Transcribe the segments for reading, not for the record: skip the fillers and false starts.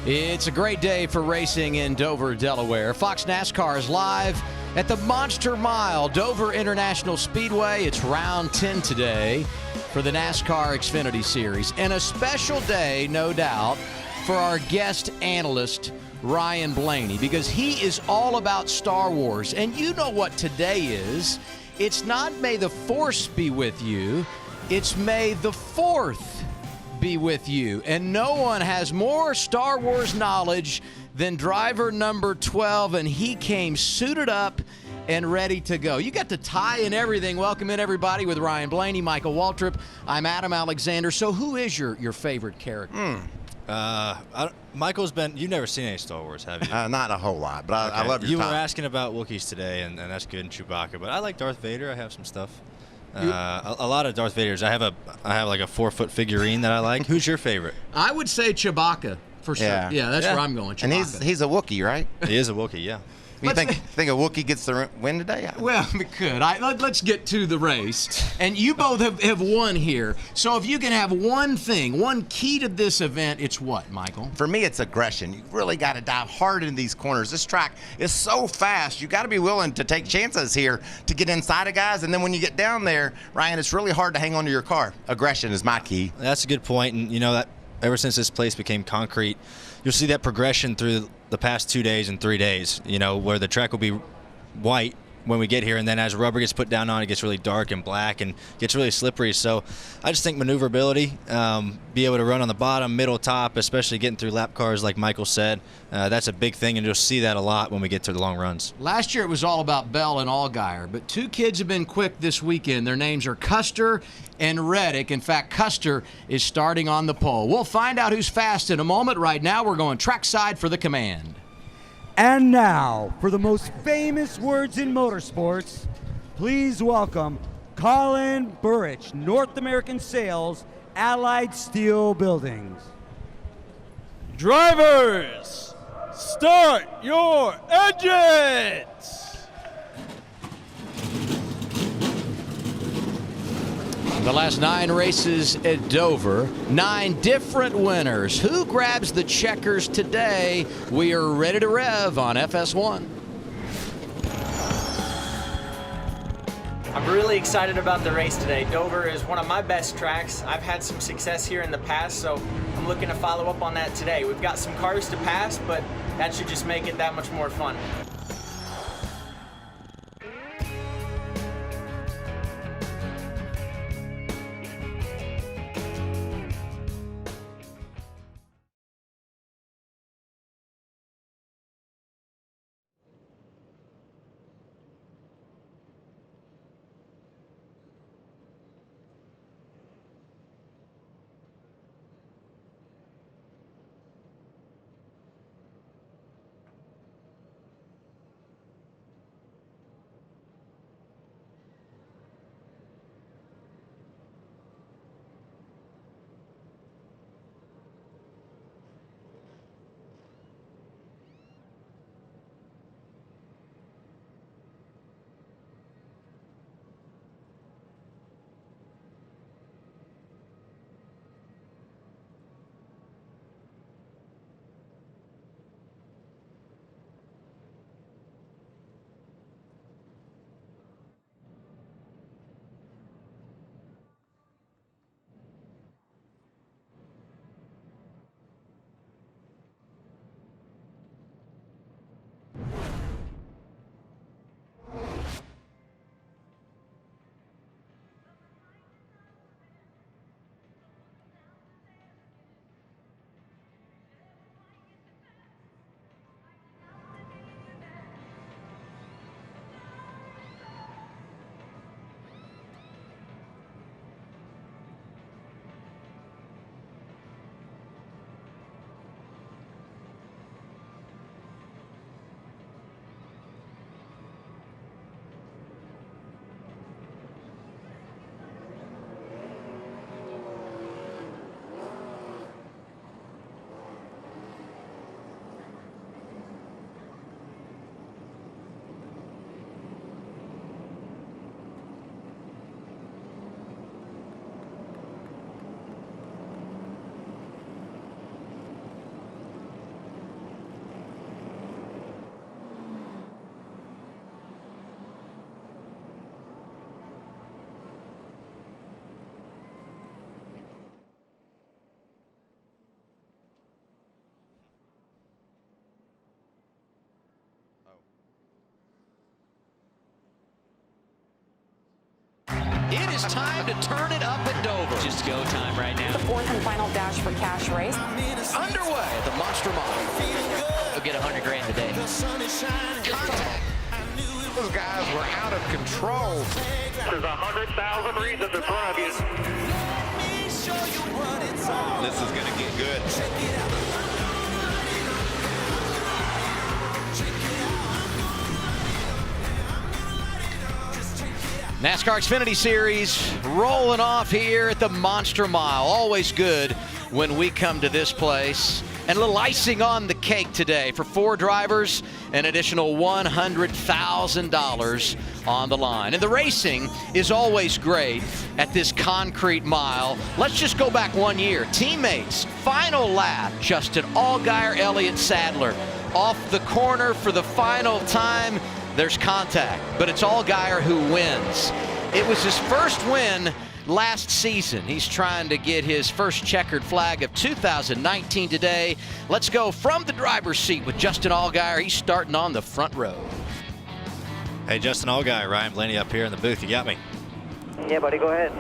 It's a great day for racing in Dover, Delaware. Fox NASCAR is live at the Monster Mile, Dover International Speedway. It's round 10 today for the NASCAR Xfinity Series. And a special day, no doubt, for our guest analyst, Ryan Blaney, because he is all about Star Wars. And you know what today is. It's not May the Force be with you. It's May the 4th be with you. And no one has more Star Wars knowledge than driver number 12, and he came suited up and ready to go. You got the tie and everything. Welcome in, everybody, with Ryan Blaney, Michael Waltrip. I'm Adam Alexander. So who is your favorite character? Michael's been. You've never seen any Star Wars, have you? Not a whole lot, but I love your You time. were asking about Wookiees today, and that's good, and Chewbacca. But I like Darth Vader. I have some stuff. A lot of Darth Vaders. I have like a 4-foot figurine that I like. Who's your favorite? I would say Chewbacca for sure. Yeah, that's where I'm going. Chewbacca. And he's a Wookiee, right? He is a Wookiee, yeah. You think a Wookiee gets the win today? Well, we could. Let's get to the race. And you both have won here. So if you can have one thing, one key to this event, it's what, Michael? For me, it's aggression. You really got to dive hard into these corners. This track is so fast. You got to be willing to take chances here to get inside of guys. And then when you get down there, Ryan, it's really hard to hang on to your car. Aggression is my key. That's a good point. And you know that ever since this place became concrete, you'll see that progression through the past 2 days and 3 days, you know, where the track will be white when we get here, and then as rubber gets put down on it, gets really dark and black and gets really slippery. So I just think maneuverability, be able to run on the bottom, middle, top, especially getting through lap cars like Michael said, that's a big thing, and you'll see that a lot when we get to the long runs. Last year it was all about Bell and Allgaier, but two kids have been quick this weekend. Their names are Custer and Reddick. In fact, Custer is starting on the pole. We'll find out who's fast in a moment. Right now we're going trackside for the command. And now, for the most famous words in motorsports, please welcome Colin Burrich, North American Sales, Allied Steel Buildings. Drivers, start your engines! The last 9 races at Dover, 9 different winners. Who grabs the checkers today? We are ready to rev on FS1. I'm really excited about the race today. Dover is one of my best tracks. I've had some success here in the past, so I'm looking to follow up on that today. We've got some cars to pass, but that should just make it that much more fun. It is time to turn it up at Dover. Just go time right now. The fourth and final dash for cash race. Underway at the Monster Mile. We'll get 100 grand today. Contact. Those guys were out of control. There's 100,000 reasons in front of you. This is going to get good. NASCAR Xfinity Series rolling off here at the Monster Mile. Always good when we come to this place. And a little icing on the cake today for 4 drivers, an additional $100,000 on the line. And the racing is always great at this concrete mile. Let's just go back 1 year. Teammates, final lap, Justin Allgaier, Elliott Sadler. Off the corner for the final time. There's contact, but it's Allgaier who wins. It was his first win last season. He's trying to get his first checkered flag of 2019 today. Let's go from the driver's seat with Justin Allgaier. He's starting on the front row. Hey, Justin Allgaier, Ryan Blaney up here in the booth. You got me? Yeah, buddy, go ahead.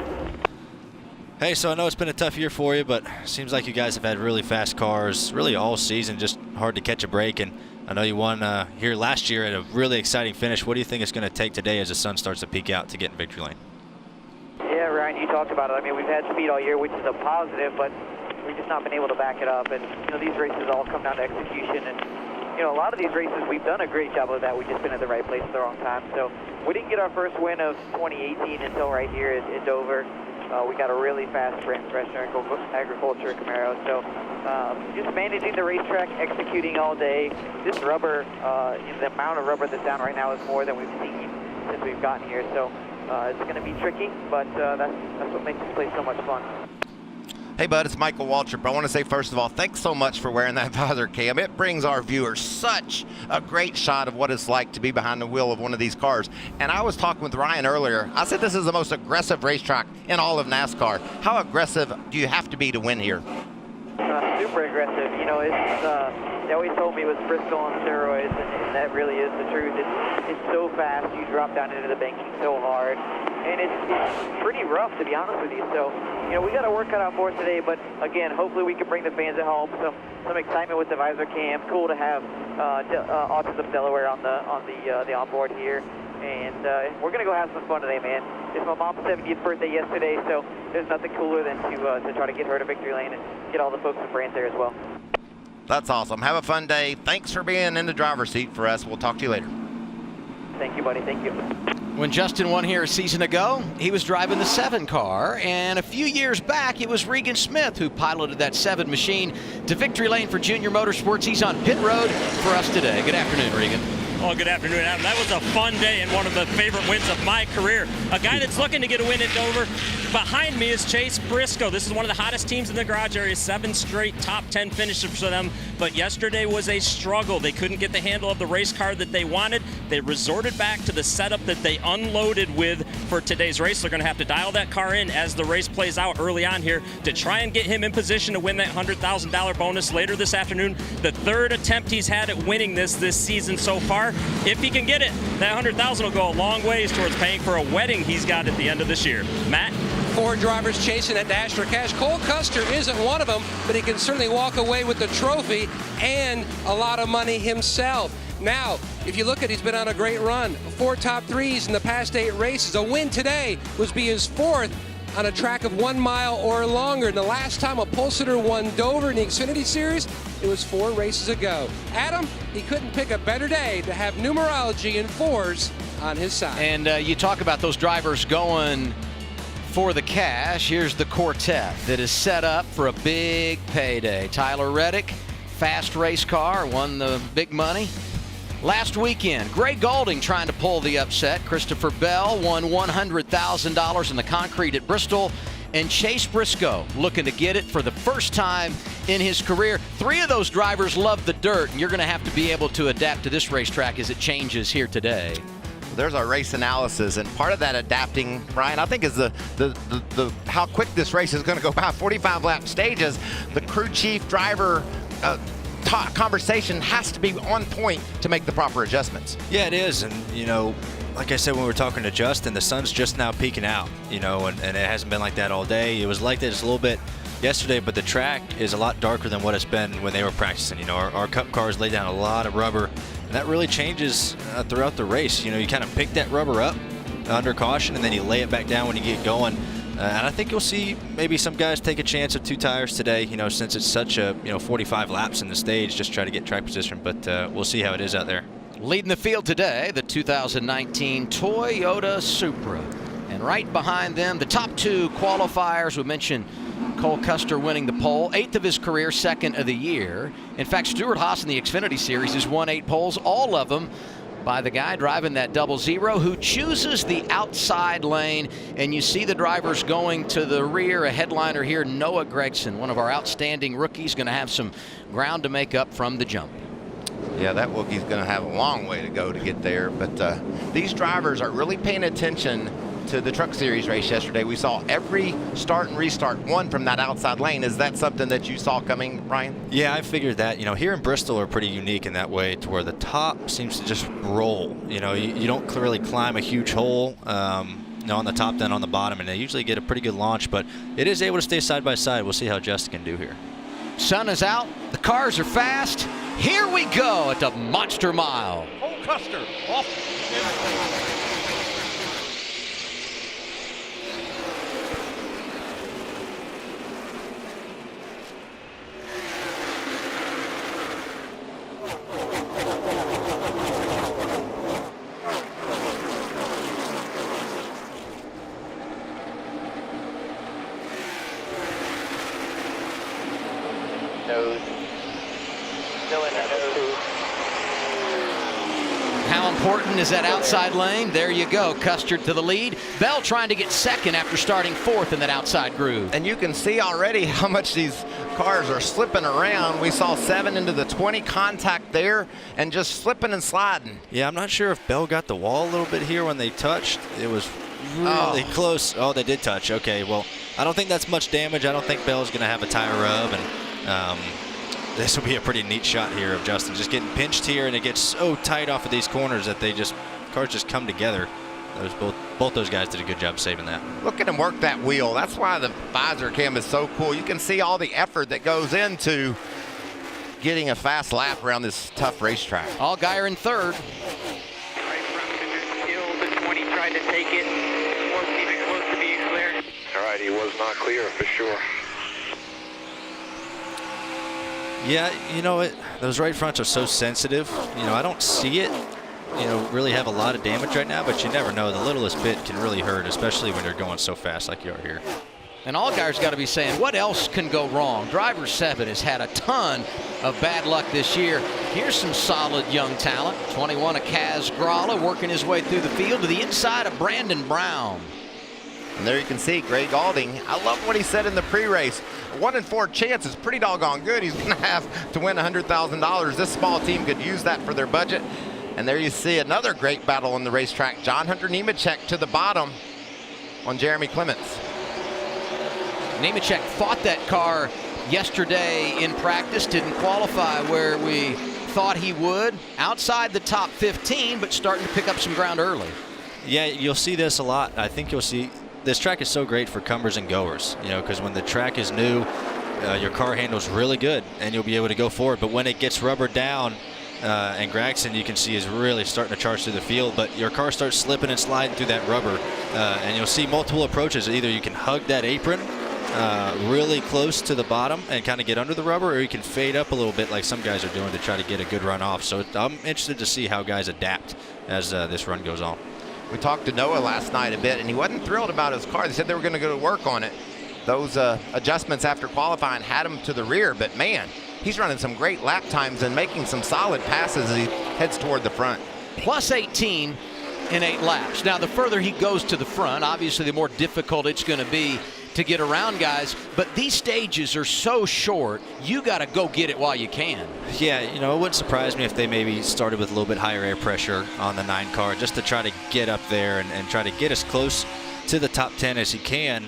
Hey, so I know it's been a tough year for you, but it seems like you guys have had really fast cars really all season, just hard to catch a break. And I know you won here last year at a really exciting finish. What do you think it's going to take today as the sun starts to peek out to get in victory lane? Yeah, Ryan, you talked about it. I mean, we've had speed all year, which is a positive, but we've just not been able to back it up. And, these races all come down to execution. And, a lot of these races, we've done a great job of that. We've just been at the right place at the wrong time. So we didn't get our first win of 2018 until right here at Dover. We got a really fast sprint, Fresher Agriculture Camaro. So just managing the racetrack, executing all day. This rubber, the amount of rubber that's down right now is more than we've seen since we've gotten here. So it's going to be tricky, but that's what makes this place so much fun. Hey, bud, it's Michael Waltrip. I want to say, first of all, thanks so much for wearing that visor cam. It brings our viewers such a great shot of what it's like to be behind the wheel of one of these cars. And I was talking with Ryan earlier. I said this is the most aggressive racetrack in all of NASCAR. How aggressive do you have to be to win here? Super aggressive. They always told me it was Briscoe on steroids, and that really is the truth. It's so fast. You drop down into the banking so hard. And it's pretty rough, to be honest with you. So, we got our work cut out for us today, but again, hopefully we can bring the fans at home some excitement with the visor cam. Cool to have Autism Delaware on the onboard here, and we're gonna go have some fun today, man. It's my mom's 70th birthday yesterday, so there's nothing cooler than to try to get her to victory lane and get all the folks in France there as well. That's awesome. Have a fun day. Thanks for being in the driver's seat for us. We'll talk to you later. Thank you, buddy. Thank you. When Justin won here a season ago, he was driving the 7 car, and a few years back, it was Regan Smith who piloted that 7 machine to victory lane for Junior Motorsports. He's on pit road for us today. Good afternoon, Regan. Oh, good afternoon, Adam. That was a fun day and one of the favorite wins of my career. A guy that's looking to get a win at Dover. Behind me is Chase Briscoe. This is one of the hottest teams in the garage area. 7 straight top 10 finishes for them. But yesterday was a struggle. They couldn't get the handle of the race car that they wanted. They resorted back to the setup that they unloaded with for today's race. They're going to have to dial that car in as the race plays out early on here to try and get him in position to win that $100,000 bonus later this afternoon. The 3rd attempt he's had at winning this season so far. If he can get it, that $100,000 will go a long ways towards paying for a wedding he's got at the end of this year. Matt? 4 drivers chasing that dash for cash. Cole Custer isn't one of them, but he can certainly walk away with the trophy and a lot of money himself. Now, if you look at it, he's been on a great run. 4 top 3s in the past 8 races. A win today would be his 4th on a track of 1 mile or longer. And the last time a pole sitter won Dover in the Xfinity Series, it was 4 races ago. Adam, he couldn't pick a better day to have numerology in 4s on his side. And you talk about those drivers going for the cash. Here's the quartet that is set up for a big payday. Tyler Reddick, fast race car, won the big money last weekend. Gray Golding trying to pull the upset. Christopher Bell won $100,000 in the concrete at Bristol. And Chase Briscoe looking to get it for the first time in his career. 3 of those drivers love the dirt, and you're going to have to be able to adapt to this racetrack as it changes here today. There's our race analysis, and part of that adapting, Ryan, I think is the how quick this race is going to go by. 45 lap stages. The crew chief driver conversation has to be on point to make the proper adjustments. Yeah, it is, and like I said when we were talking to Justin, the sun's just now peeking out, you know, and it hasn't been like that all day. It was like that just a little bit yesterday, but the track is a lot darker than what it's been when they were practicing. You know, our Cup cars lay down a lot of rubber, and that really changes throughout the race. You know, you kind of pick that rubber up under caution, and then you lay it back down when you get going. And I think you'll see maybe some guys take a chance of 2 tires today, you know, since it's such a, 45 laps in the stage, just try to get track position. But we'll see how it is out there. Leading the field today, the 2019 Toyota Supra. And right behind them, the top 2 qualifiers. We mentioned Cole Custer winning the pole, 8th of his career, 2nd of the year. In fact, Stuart Haas in the Xfinity Series has won 8 poles, all of them by the guy driving that 00 who chooses the outside lane. And you see the drivers going to the rear. A headliner here, Noah Gragson, one of our outstanding rookies, going to have some ground to make up from the jump. Yeah, that Wookie's going to have a long way to go to get there. But these drivers are really paying attention to the Truck Series race yesterday. We saw every start and restart one from that outside lane. Is that something that you saw coming, Ryan? Yeah, I figured that. You know, here in Bristol are pretty unique in that way, to where the top seems to just roll. You know, you don't really climb a huge hole on the top, then on the bottom, and they usually get a pretty good launch, but it is able to stay side by side. We'll see how Justin can do here. Sun is out. The cars are fast. Here we go at the Monster Mile. Cole Custer off. How important is that outside lane? There you go. Custer to the lead. Bell trying to get second after starting 4th in that outside groove. And you can see already how much these cars are slipping around. We saw 7 into the 20 contact there and just slipping and sliding. Yeah, I'm not sure if Bell got the wall a little bit here when they touched. It was really close. Oh, they did touch. Okay, well, I don't think that's much damage. I don't think Bell's going to have a tire rub, and this will be a pretty neat shot here of Justin just getting pinched here, and it gets so tight off of these corners that cars just come together. Both those guys did a good job saving that. Look at him work that wheel. That's why the visor cam is so cool. You can see all the effort that goes into getting a fast lap around this tough racetrack. Allgaier in 3rd. Right from the 20 tried to take it. Wasn't even close to being clear. All right, he was not clear for sure. Yeah, you know, those right fronts are so sensitive. You know, I don't see it, really have a lot of damage right now, but you never know. The littlest bit can really hurt, especially when you're going so fast like you are here. And Allgaier's got to be saying, what else can go wrong? Driver 7 has had a ton of bad luck this year. Here's some solid young talent. 21 of Kaz Gralla working his way through the field to the inside of Brandon Brown. And there you can see Greg Alding. I love what he said in the pre-race. 1 in 4 chance is pretty doggone good. He's going to have to win $100,000. This small team could use that for their budget. And there you see another great battle on the racetrack. John Hunter Nemechek to the bottom on Jeremy Clements. Nemechek fought that car yesterday in practice, didn't qualify where we thought he would. Outside the top 15, but starting to pick up some ground early. Yeah, you'll see this a lot. I think you'll see this track is so great for comers and goers, because when the track is new, your car handles really good and you'll be able to go forward. But when it gets rubbered down, and Gragson, you can see, is really starting to charge through the field, but your car starts slipping and sliding through that rubber, and you'll see multiple approaches. Either you can hug that apron really close to the bottom and kind of get under the rubber, or you can fade up a little bit like some guys are doing to try to get a good run off. So I'm interested to see how guys adapt as this run goes on. We talked to Noah last night a bit, and he wasn't thrilled about his car. They said they were going to go to work on it. Those adjustments after qualifying had him to the rear, but man, he's running some great lap times and making some solid passes as he heads toward the front. Plus 18 in 8 laps. Now, the further he goes to the front, obviously the more difficult it's going to be to get around guys, but these stages are so short, you got to go get it while you can. Yeah, it wouldn't surprise me if they maybe started with a little bit higher air pressure on the 9 car just to try to get up there and try to get as close to the top 10 as he can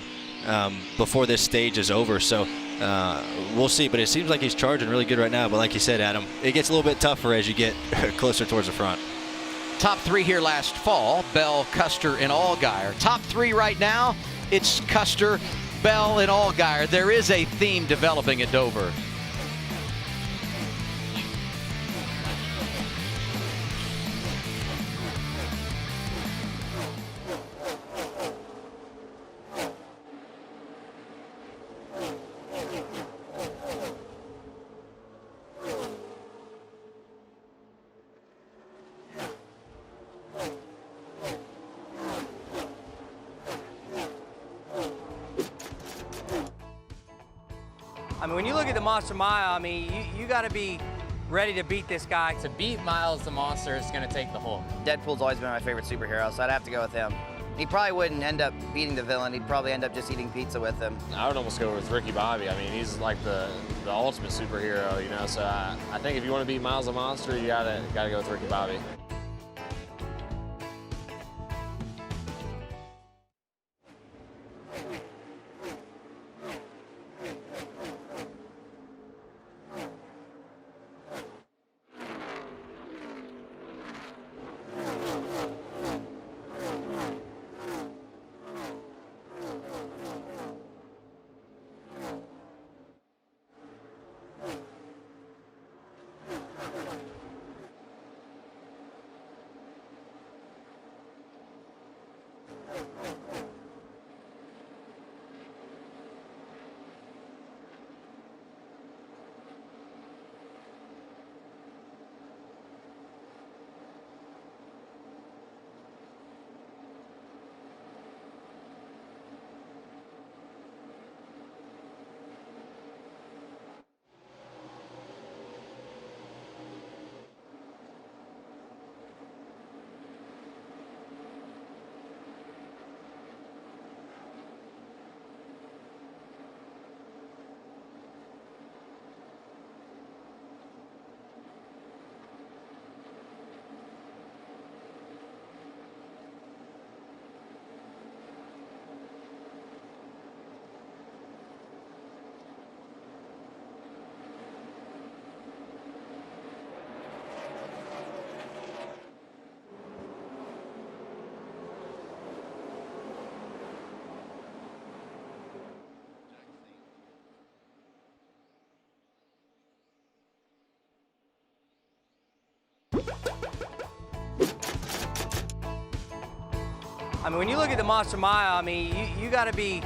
before this stage is over. So we'll see, but it seems like he's charging really good right now. But like you said, Adam, it gets a little bit tougher as you get closer towards the front. Top 3 here last fall, Bell, Custer, and Allgaier. Top 3 right now, it's Custer, Bell, and Allgaier. There is a theme developing at Dover. I mean, when you look at the Monster Mile, I mean, you got to be ready to beat this guy. To beat Miles the Monster is going to take the Hulk. Deadpool's always been my favorite superhero, so I'd have to go with him. He probably wouldn't end up beating the villain. He'd probably end up just eating pizza with him. I would almost go with Ricky Bobby. I mean, he's like the ultimate superhero, you know. So I think if you want to beat Miles the Monster, you gotta go with Ricky Bobby. I mean, when you look at the Monster Mile, I mean, you got to be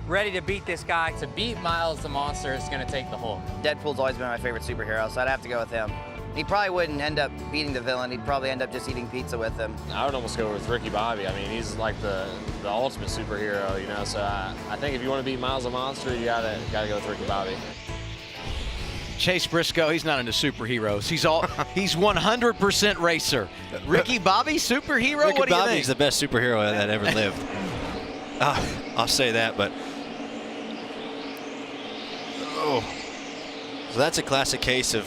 ready to beat this guy. To beat Miles the Monster is going to take the Hulk. Deadpool's always been my favorite superhero, so I'd have to go with him. He probably wouldn't end up beating the villain. He'd probably end up just eating pizza with him. I would almost go with Ricky Bobby. I mean, he's like the ultimate superhero, you know. So I think if you want to beat Miles the Monster, you gotta go with Ricky Bobby. Chase Briscoe, he's not into superheroes. He's 100% racer. Ricky Bobby, superhero? Ricky what do you Bobby's think? the best superhero that ever lived. I'll say that, but so that's a classic case of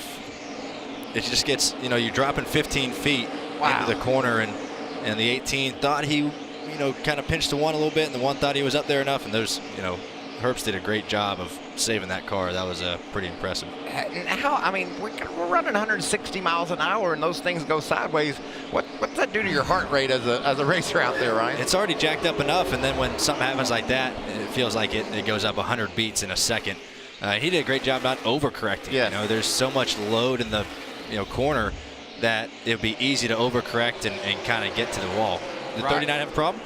it just gets, you know, you're dropping 15 feet into the corner, and the 18 thought he, you know, kind of pinched the one a little bit, and the one thought he was up there enough, and there's, you know, Herbst did a great job of saving that car. That was pretty impressive. I mean, we're running 160 miles an hour, and those things go sideways. What's that do to your heart rate as a racer out there, Ryan? It's already jacked up enough, and then when something happens like that, it feels like it goes up 100 beats in a second. He did a great job not overcorrecting. Yes. You know, there's so much load in the corner that it would be easy to overcorrect and kind of get to the wall. Did 39 have a problem?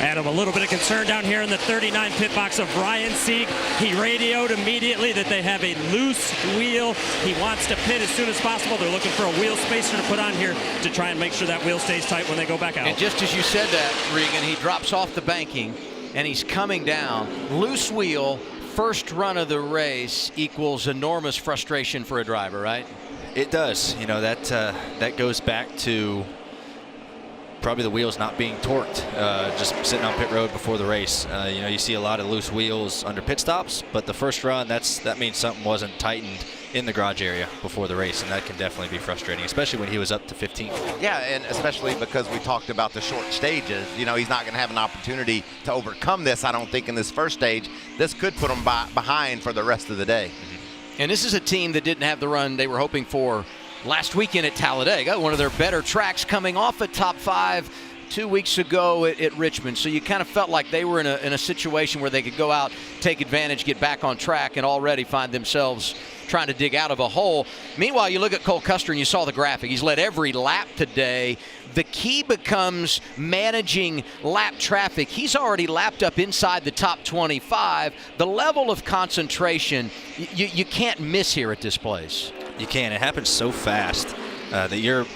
Adam, a little bit of concern down here in the 39 pit box of Ryan Sieg. He radioed immediately that they have a loose wheel. He wants to pit as soon as possible. They're looking for a wheel spacer to put on here to try and make sure that wheel stays tight when they go back out. And just as you said that, Regan, he drops off the banking and he's coming down. Loose wheel, first run of the race equals enormous frustration for a driver, right? It does. You know, that goes back to probably the wheels not being torqued, just sitting on pit road before the race. You know, you see a lot of loose wheels under pit stops, but the first run, that means something wasn't tightened in the garage area before the race, and that can definitely be frustrating, especially when he was up to 15. Yeah, and especially because we talked about the short stages. You know, he's not going to have an opportunity to overcome this, I don't think, in this first stage. This could put him behind for the rest of the day. And this is a team that didn't have the run they were hoping for last weekend at Talladega, one of their better tracks, coming off a top 5 2 weeks ago at Richmond. So you kind of felt like they were in a situation where they could go out, take advantage, get back on track, and already find themselves trying to dig out of a hole. Meanwhile, you look at Cole Custer and you saw the graphic. He's led every lap today. The key becomes managing lap traffic. He's already lapped up inside the top 25. The level of concentration, you can't miss here at this place. You can. It happens so fast that you're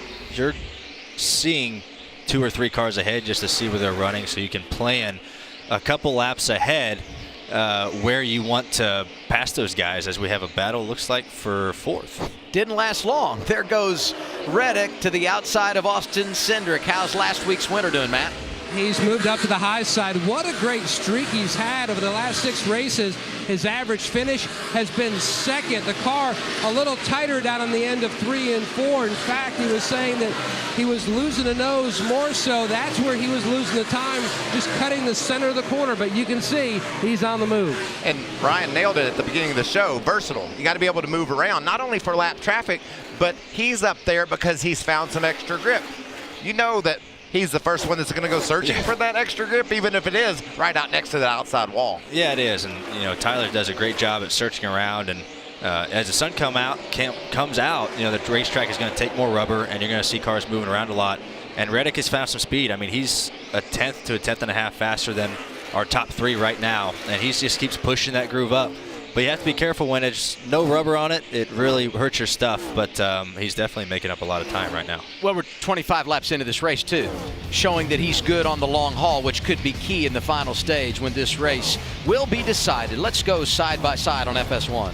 seeing 2 or 3 cars ahead just to see where they're running, so you can plan a couple laps ahead where you want to pass those guys, as we have a battle, looks like, for 4th. Didn't last long. There goes Reddick to the outside of Austin Cindric. How's last week's winner doing, Matt? He's moved up to the high side. What a great streak he's had over the last 6 races. His average finish has been 2nd. The car a little tighter down on the end of 3 and 4. In fact, he was saying that he was losing the nose more so. That's where he was losing the time, just cutting the center of the corner. But you can see he's on the move. And Ryan nailed it at the beginning of the show. Versatile. You got to be able to move around, not only for lap traffic, but he's up there because he's found some extra grip. You know that he's the first one that's going to go searching for that extra grip, even if it is right out next to the outside wall. Yeah, it is. And, you know, Tyler does a great job at searching around. And as the sun comes out, you know, the racetrack is going to take more rubber, and you're going to see cars moving around a lot. And Reddick has found some speed. I mean, he's a 1/10 to a 1/10 and a half faster than our top 3 right now. And he just keeps pushing that groove up. But you have to be careful when there's no rubber on it. It really hurts your stuff, but he's definitely making up a lot of time right now. Well, we're 25 laps into this race, too, showing that he's good on the long haul, which could be key in the final stage when this race will be decided. Let's go side by side on FS1.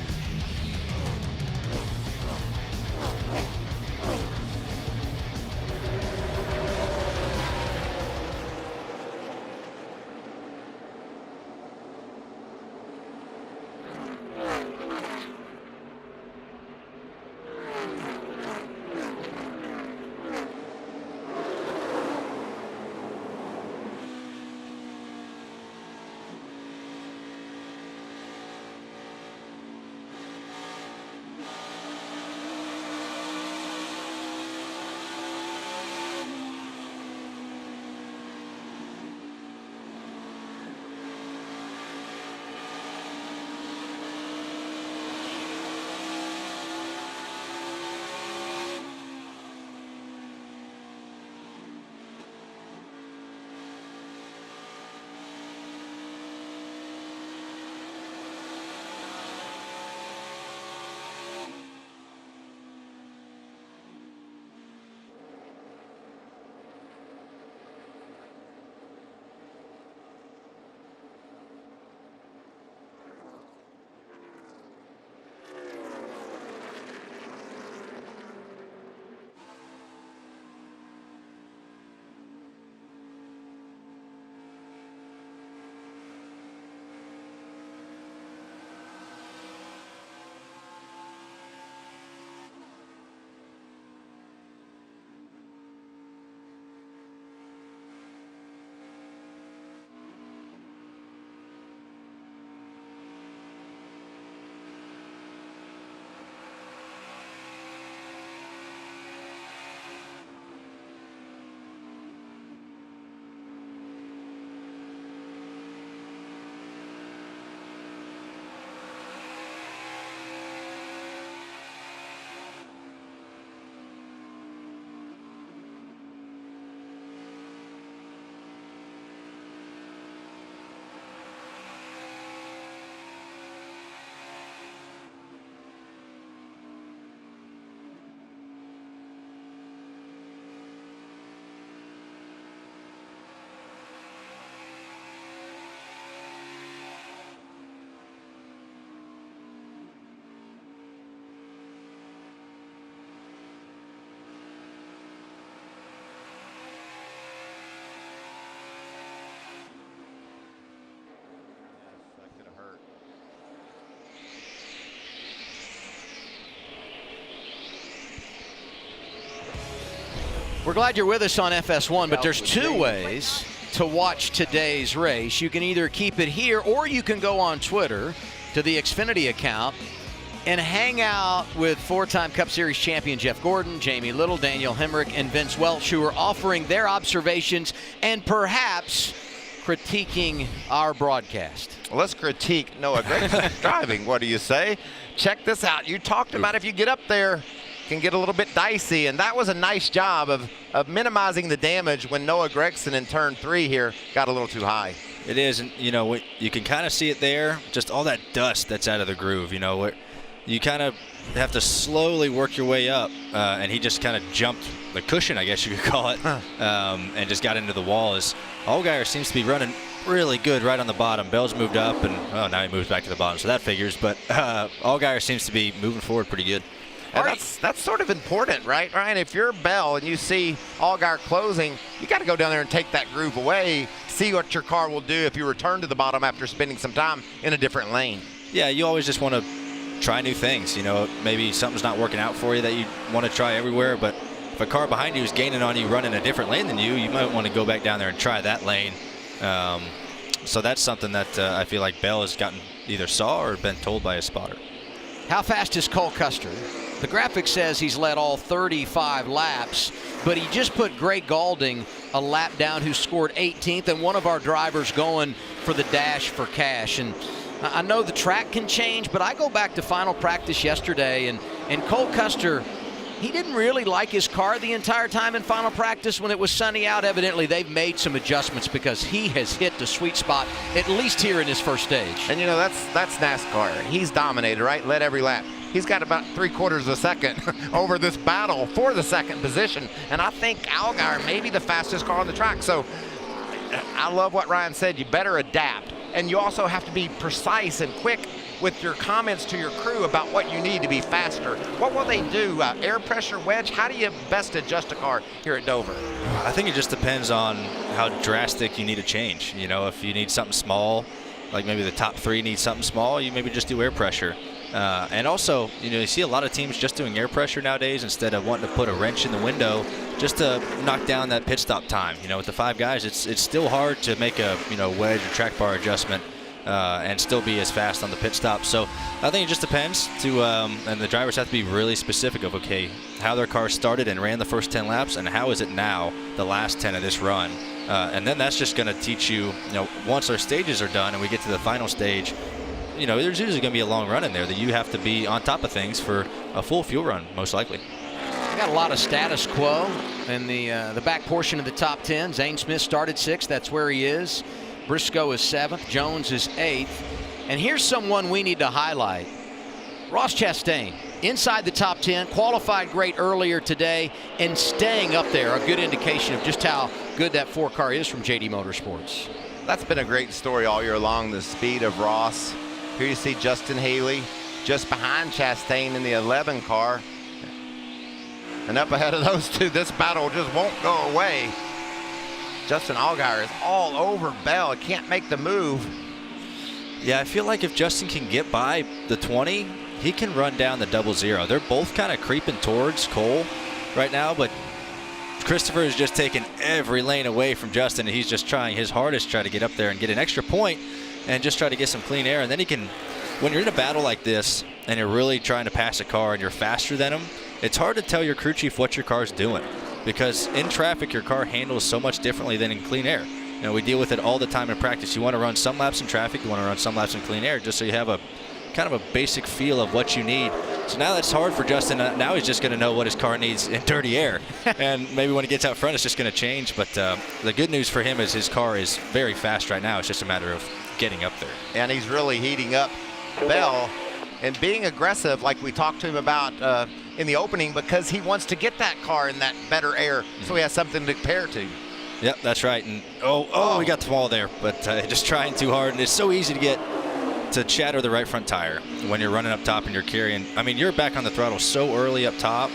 We're glad you're with us on FS1, but there's 2 ways to watch today's race. You can either keep it here or you can go on Twitter to the Xfinity account and hang out with 4-time Cup Series champion Jeff Gordon, Jamie Little, Daniel Hemrick, and Vince Welch, who are offering their observations and perhaps critiquing our broadcast. Well, let's critique Noah Gregson's driving. What do you say? Check this out. You talked about if you get up there, it can get a little bit dicey, and that was a nice job of minimizing the damage when Noah Gregson in turn 3 here got a little too high. It is, and you know, you can kind of see it there, just all that dust that's out of the groove. You know, you kind of have to slowly work your way up, and he just kind of jumped the cushion, I guess you could call it, and just got into the wall. Allgaier seems to be running really good right on the bottom. Bell's moved up, and now he moves back to the bottom, so that figures. But Allgaier seems to be moving forward pretty good. And that's sort of important, right, Ryan? If you're Bell and you see Allgaier closing, you got to go down there and take that groove away, see what your car will do if you return to the bottom after spending some time in a different lane. Yeah, you always just want to try new things. You know, maybe something's not working out for you that you want to try everywhere, but if a car behind you is gaining on you running a different lane than you might want to go back down there and try that lane. So that's something that I feel like Bell has gotten either saw or been told by his spotter. How fast is Cole Custer? The graphic says he's led all 35 laps, but he just put Greg Gaulding a lap down, who scored 18th, and one of our drivers going for the dash for cash. And I know the track can change, but I go back to final practice yesterday, and Cole Custer, he didn't really like his car the entire time in final practice when it was sunny out. Evidently, they've made some adjustments because he has hit the sweet spot, at least here in his first stage. And, you know, that's NASCAR. He's dominated, right? Led every lap. He's got about 3/4 of a second over this battle for the second position. And I think Allgaier may be the fastest car on the track. So I love what Ryan said. You better adapt. And you also have to be precise and quick with your comments to your crew about what you need to be faster. What will they do? Air pressure wedge? How do you best adjust a car here at Dover? I think it just depends on how drastic you need to change. You know, if you need something small, like maybe the top 3 need something small, you maybe just do air pressure. And also, you know, you see a lot of teams just doing air pressure nowadays instead of wanting to put a wrench in the window just to knock down that pit stop time. You know, with the 5 guys, it's still hard to make a, you know, wedge or track bar adjustment and still be as fast on the pit stop. So I think it just depends and the drivers have to be really specific of, okay, how their car started and ran the first 10 laps and how is it now the last 10 of this run. And then that's just going to teach you, you know, once our stages are done and we get to the final stage, you know, there's usually going to be a long run in there that you have to be on top of things for a full fuel run, most likely. We got a lot of status quo in the back portion of the top 10. Zane Smith started 6th. That's where he is. Briscoe is 7th. Jones is 8th. And here's someone we need to highlight. Ross Chastain, inside the top 10, qualified great earlier today, and staying up there, a good indication of just how good that 4 car is from JD Motorsports. That's been a great story all year long, the speed of Ross. Here you see Justin Haley just behind Chastain in the 11 car. And up ahead of those two, this battle just won't go away. Justin Allgaier is all over Bell. Can't make the move. Yeah, I feel like if Justin can get by the 20, he can run down the 00. They're both kind of creeping towards Cole right now, but Christopher is just taking every lane away from Justin, and he's just trying his hardest to try to get up there and get an extra point and just try to get some clean air. And then he can, when you're in a battle like this and you're really trying to pass a car and you're faster than him, it's hard to tell your crew chief what your car's doing, because in traffic your car handles so much differently than in clean air. You know, we deal with it all the time in practice. You want to run some laps in traffic, you want to run some laps in clean air, just so you have a kind of a basic feel of what you need. So now that's hard for Justin. Now he's just going to know what his car needs in dirty air. And maybe when he gets out front, it's just going to change. But the good news for him is his car is very fast right now. It's just a matter of getting up there. And he's really heating up Bell and being aggressive, like we talked to him about in the opening, because he wants to get that car in that better air so he has something to compare to. Yep, that's right. And we got the wall there, but just trying too hard. And it's so easy to shatter the right front tire when you're running up top and you're carrying. I mean, you're back on the throttle so early up top,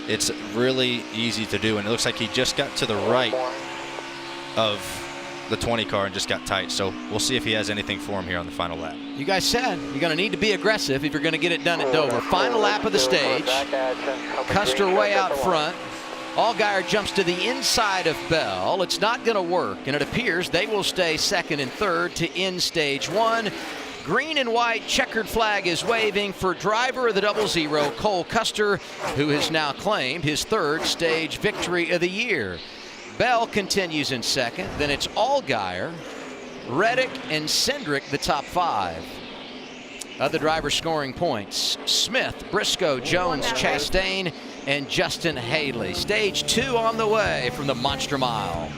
it's really easy to do. And it looks like he just got to the right of the 20 car and just got tight. So we'll see if he has anything for him here on the final lap. You guys said you're going to need to be aggressive if you're going to get it done at Dover. Final lap of the stage. Custer way out front. Allgaier jumps to the inside of Bell. It's not going to work, and it appears they will stay second and third to end stage 1. green and white checkered flag is waving for driver of the 00, Cole Custer, who has now claimed his 3rd stage victory of the year. Bell continues in 2nd. Then it's Allgaier, Reddick, and Cindric, the top 5. Other drivers scoring points: Smith, Briscoe, Jones, Chastain, and Justin Haley. Stage 2 on the way from the Monster Mile.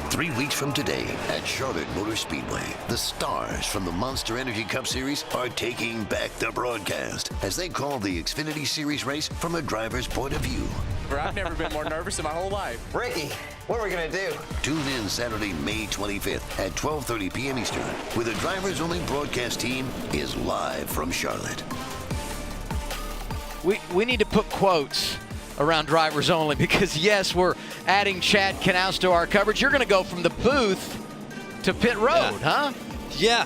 Three weeks from today at Charlotte Motor Speedway, the stars from the Monster Energy Cup Series are taking back the broadcast as they call the Xfinity Series race from a driver's point of view. I've never been more nervous in my whole life. Ricky, what are we going to do? Tune in Saturday, May 25th at 12:30 p.m. Eastern, where the drivers only broadcast team is live from Charlotte. We need to put quotes around drivers only because, yes, we're adding Chad Knaus to our coverage. You're going to go from the booth to pit road, huh? Yeah.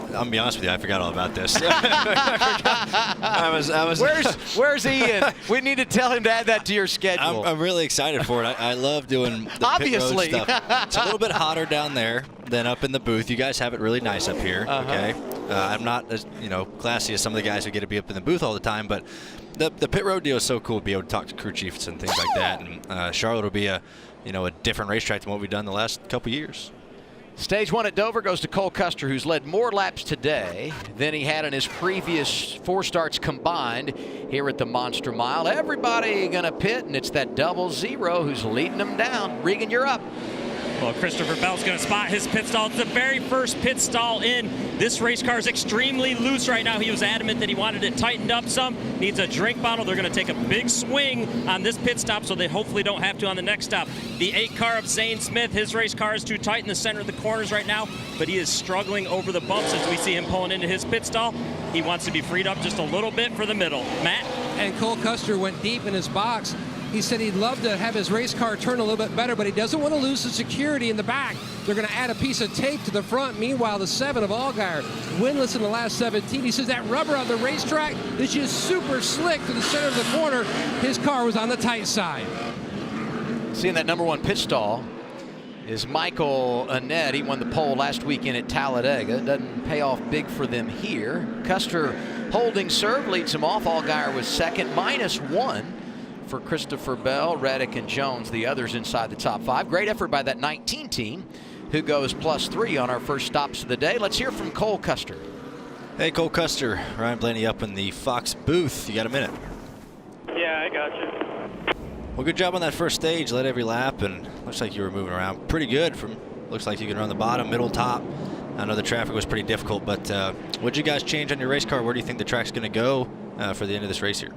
I'm gonna be honest with you, I forgot all about this. I was. Where's Ian? We need to tell him to add that to your schedule. I'm really excited for it. I love doing the Obviously. pit road stuff. It's a little bit hotter down there than up in the booth. You guys have it really nice up here. Okay. I'm not as classy as some of the guys who get to be up in the booth all the time, but the pit road deal is so cool to be able to talk to crew chiefs and things like that. And Charlotte will be a different racetrack than what we've done the last couple years. Stage 1 at Dover goes to Cole Custer, who's led more laps today than he had in his previous 4 starts combined here at the Monster Mile. Everybody gonna pit, and it's that 00 who's leading them down. Regan, you're up. Well, Christopher Bell's going to spot his pit stall. It's the very first pit stall in. This race car is extremely loose right now. He was adamant that he wanted it tightened up some. Needs a drink bottle. They're going to take a big swing on this pit stop so they hopefully don't have to on the next stop. The 8 car of Zane Smith, his race car is too tight in the center of the corners right now, but he is struggling over the bumps as we see him pulling into his pit stall. He wants to be freed up just a little bit for the middle. Matt? And Cole Custer went deep in his box. He said he'd love to have his race car turn a little bit better, but he doesn't want to lose the security in the back. They're going to add a piece of tape to the front. Meanwhile, the 7 of Allgaier, winless in the last 17. He says that rubber on the racetrack is just super slick to the center of the corner. His car was on the tight side. Seeing that number 1 pit stall is Michael Annette. He won the pole last weekend at Talladega. Doesn't pay off big for them here. Custer holding serve leads him off. Allgaier was second, -1 for Christopher Bell, Reddick, and Jones. The others inside the top 5. Great effort by that 19 team, who goes +3 on our first stops of the day. Let's hear from Cole Custer. Hey, Cole Custer. Ryan Blaney up in the Fox booth. You got a minute? Yeah, I got you. Well, good job on that first stage. Led every lap, and looks like you were moving around pretty good. Looks like you can run the bottom, middle, top. I know the traffic was pretty difficult, but what did you guys change on your race car? Where do you think the track's going to go for the end of this race here?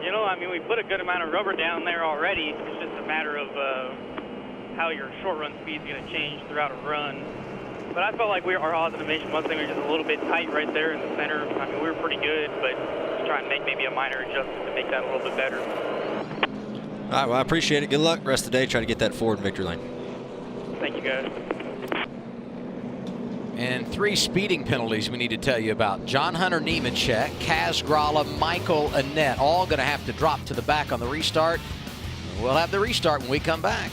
You know, I mean, we put a good amount of rubber down there already. It's just a matter of how your short run speed is going to change throughout a run. But I felt like our odds in the Nation Mustang were just a little bit tight right there in the center. I mean, we were pretty good, but just trying to make maybe a minor adjustment to make that a little bit better. All right, well, I appreciate it. Good luck rest of the day. Try to get that forward in victory lane. Thank you, guys. And 3 speeding penalties we need to tell you about. John Hunter Nemechek, Kaz Gralla, Michael Annette, all going to have to drop to the back on the restart. We'll have the restart when we come back.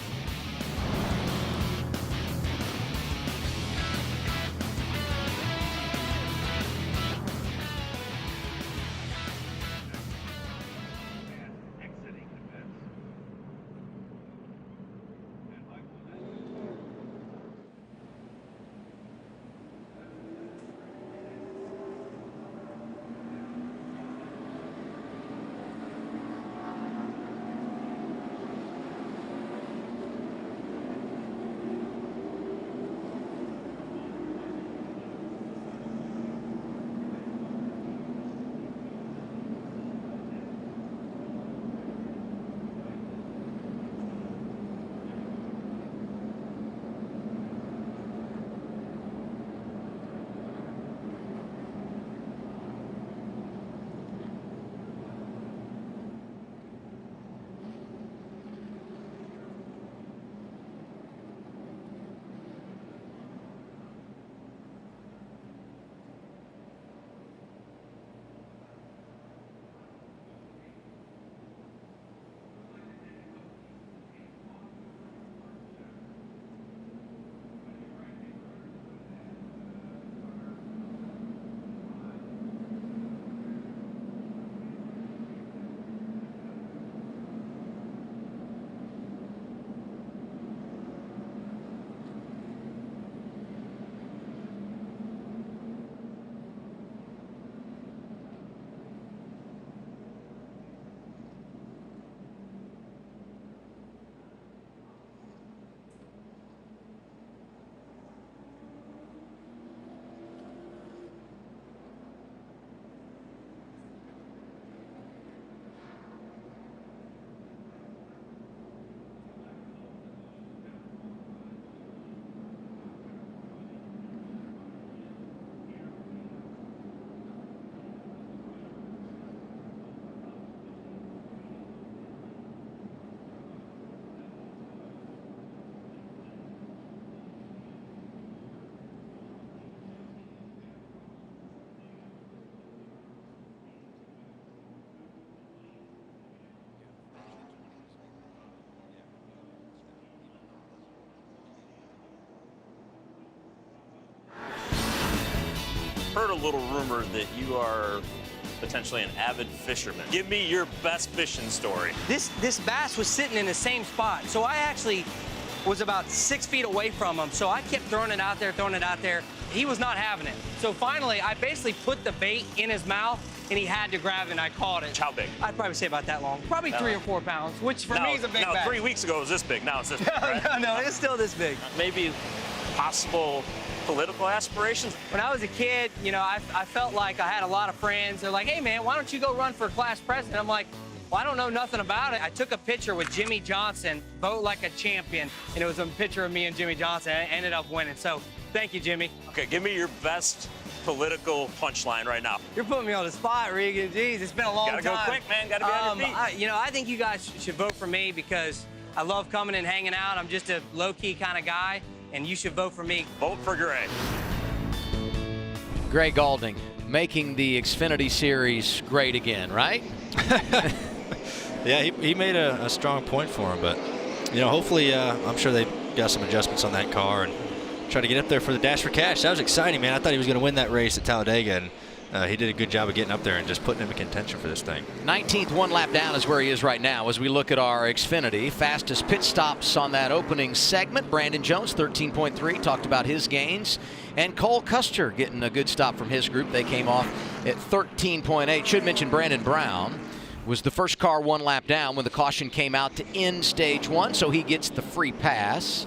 Heard a little rumor that you are potentially an avid fisherman. Give me your best fishing story. This bass was sitting in the same spot, so I actually was about 6 feet away from him, so I kept throwing it out there. He was not having it. So finally, I basically put the bait in his mouth, and he had to grab it, and I caught it. How big? I'd probably say about that long. Probably 3 or 4 pounds, which for me is a big bass. 3 weeks ago it was this big. Now it's this big, right? No, it's still this big. Maybe possible political aspirations? When I was a kid, you know, I felt like I had a lot of friends. They're like, hey, man, why don't you go run for class president? I'm like, well, I don't know nothing about it. I took a picture with Jimmy Johnson, vote like a champion, and it was a picture of me and Jimmy Johnson. I ended up winning. So thank you, Jimmy. Okay, give me your best political punchline right now. You're putting me on the spot, Regan. Jeez, it's been a long time. Gotta go quick, man. Gotta be on your feet. I think you guys should vote for me because I love coming and hanging out. I'm just a low-key kind of guy, and you should vote for me. Vote for Gray. Gray Galding making the Xfinity Series great again, right? Yeah, he made a strong point for him, but hopefully I'm sure they got some adjustments on that car and try to get up there for the Dash for Cash. That was exciting, man. I thought he was going to win that race at Talladega, and he did a good job of getting up there and just putting him in contention for this thing. 19th, one lap down is where he is right now as we look at our Xfinity. Fastest pit stops on that opening segment. Brandon Jones, 13.3, talked about his gains. And Cole Custer getting a good stop from his group. They came off at 13.8. Should mention Brandon Brown was the first car one lap down when the caution came out to end stage 1, so he gets the free pass.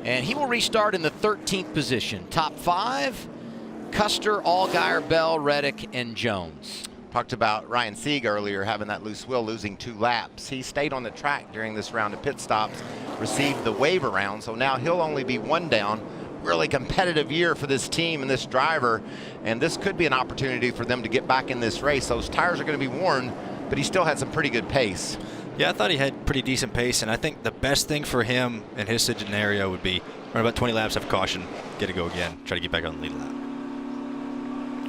And he will restart in the 13th position. Top 5, Custer, Allgaier, Bell, Reddick, and Jones. Talked about Ryan Sieg earlier having that loose wheel, losing 2 laps. He stayed on the track during this round of pit stops, received the waiver round, so now he'll only be 1 down. Really competitive year for this team and this driver, and this could be an opportunity for them to get back in this race. Those tires are going to be worn, but he still had some pretty good pace. Yeah, I thought he had pretty decent pace, and I think the best thing for him in his scenario would be run about 20 laps, have caution, get to go again, try to get back on the lead lap.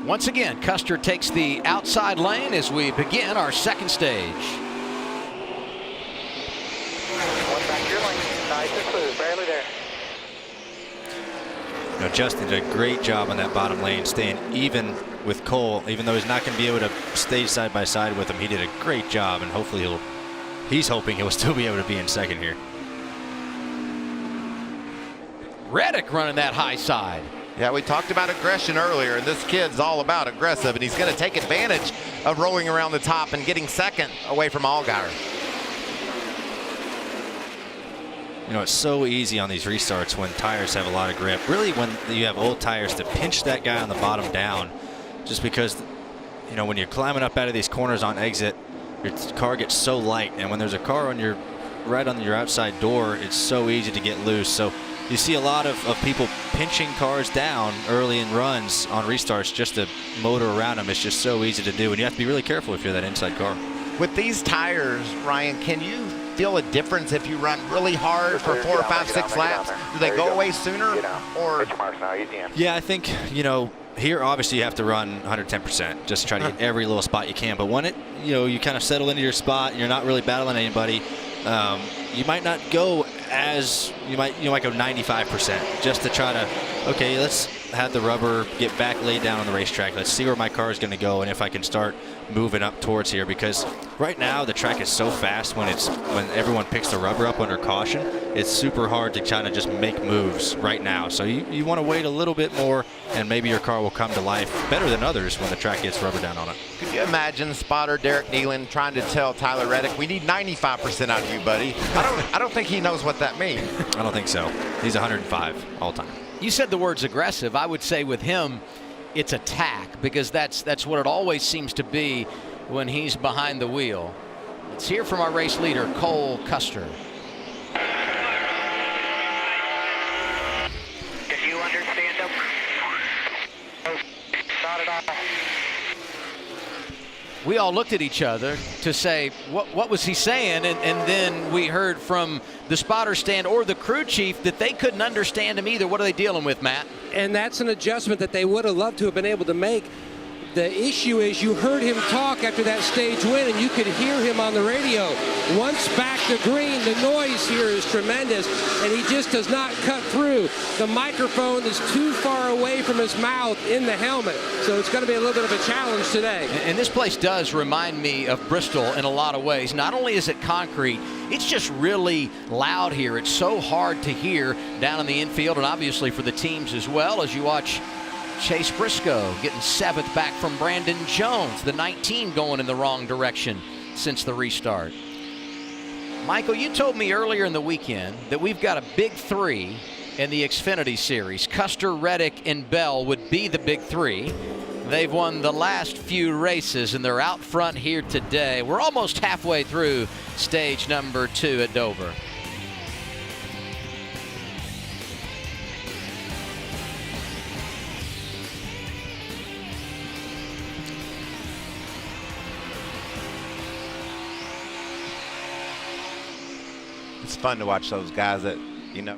Once again, Custer takes the outside lane as we begin our second stage. One back to your lane. Nice and smooth. Barely there. Justin did a great job on that bottom lane, staying even with Cole, even though he's not going to be able to stay side by side with him. He did a great job, and hopefully he's hoping he'll still be able to be in second here. Reddick running that high side. Yeah, we talked about aggression earlier, and this kid's all about aggressive, and he's going to take advantage of rolling around the top and getting second away from Allgaier. It's so easy on these restarts when tires have a lot of grip. Really, when you have old tires, to pinch that guy on the bottom down, just because, when you're climbing up out of these corners on exit, your car gets so light, and when there's a car right on your outside door, it's so easy to get loose. So you see a lot of people pinching cars down early in runs on restarts just to motor around them. It's just so easy to do, and you have to be really careful if you're that inside car. With these tires, Ryan, can you feel a difference if you run really hard for 4 or 5, 6 laps? Do they go away sooner? Or Yeah, I think, here obviously you have to run 110%, just try to hit every little spot you can. But when you kind of settle into your spot and you're not really battling anybody, you might not go as you might go 95% just to try to, okay, let's have the rubber get back laid down on the racetrack. Let's see where my car is going to go and if I can start moving up towards here, because right now the track is so fast when everyone picks the rubber up under caution, it's super hard to kind of just make moves right now. So you want to wait a little bit more, and maybe your car will come to life better than others when the track gets rubber down on it. Could you imagine spotter Derek Nealon trying to tell Tyler Reddick, we need 95% out of you, buddy? I don't think he knows what that means. I don't think so. He's 105 all time. You said the words aggressive. I would say with him, it's attack, because that's what it always seems to be when he's behind the wheel. Let's hear from our race leader, Cole Custer. Did you understand him? Not at all. We all looked at each other to say, what was he saying? And then we heard from the spotter stand or the crew chief that they couldn't understand him either. What are they dealing with, Matt? And that's an adjustment that they would have loved to have been able to make. The issue is you heard him talk after that stage win, and you could hear him on the radio. Once back to green, the noise here is tremendous, and he just does not cut through. The microphone is too far away from his mouth in the helmet, so it's going to be a little bit of a challenge today. And this place does remind me of Bristol in a lot of ways. Not only is it concrete, it's just really loud here. It's so hard to hear down in the infield, and obviously for the teams as well, as you watch Chase Briscoe getting 7th back from Brandon Jones, the 19 going in the wrong direction since the restart. Michael, you told me earlier in the weekend that we've got a big 3 in the Xfinity Series. Custer, Reddick, and Bell would be the big 3. They've won the last few races, and they're out front here today. We're almost halfway through stage number 2 at Dover. just fun to watch those guys that, you know.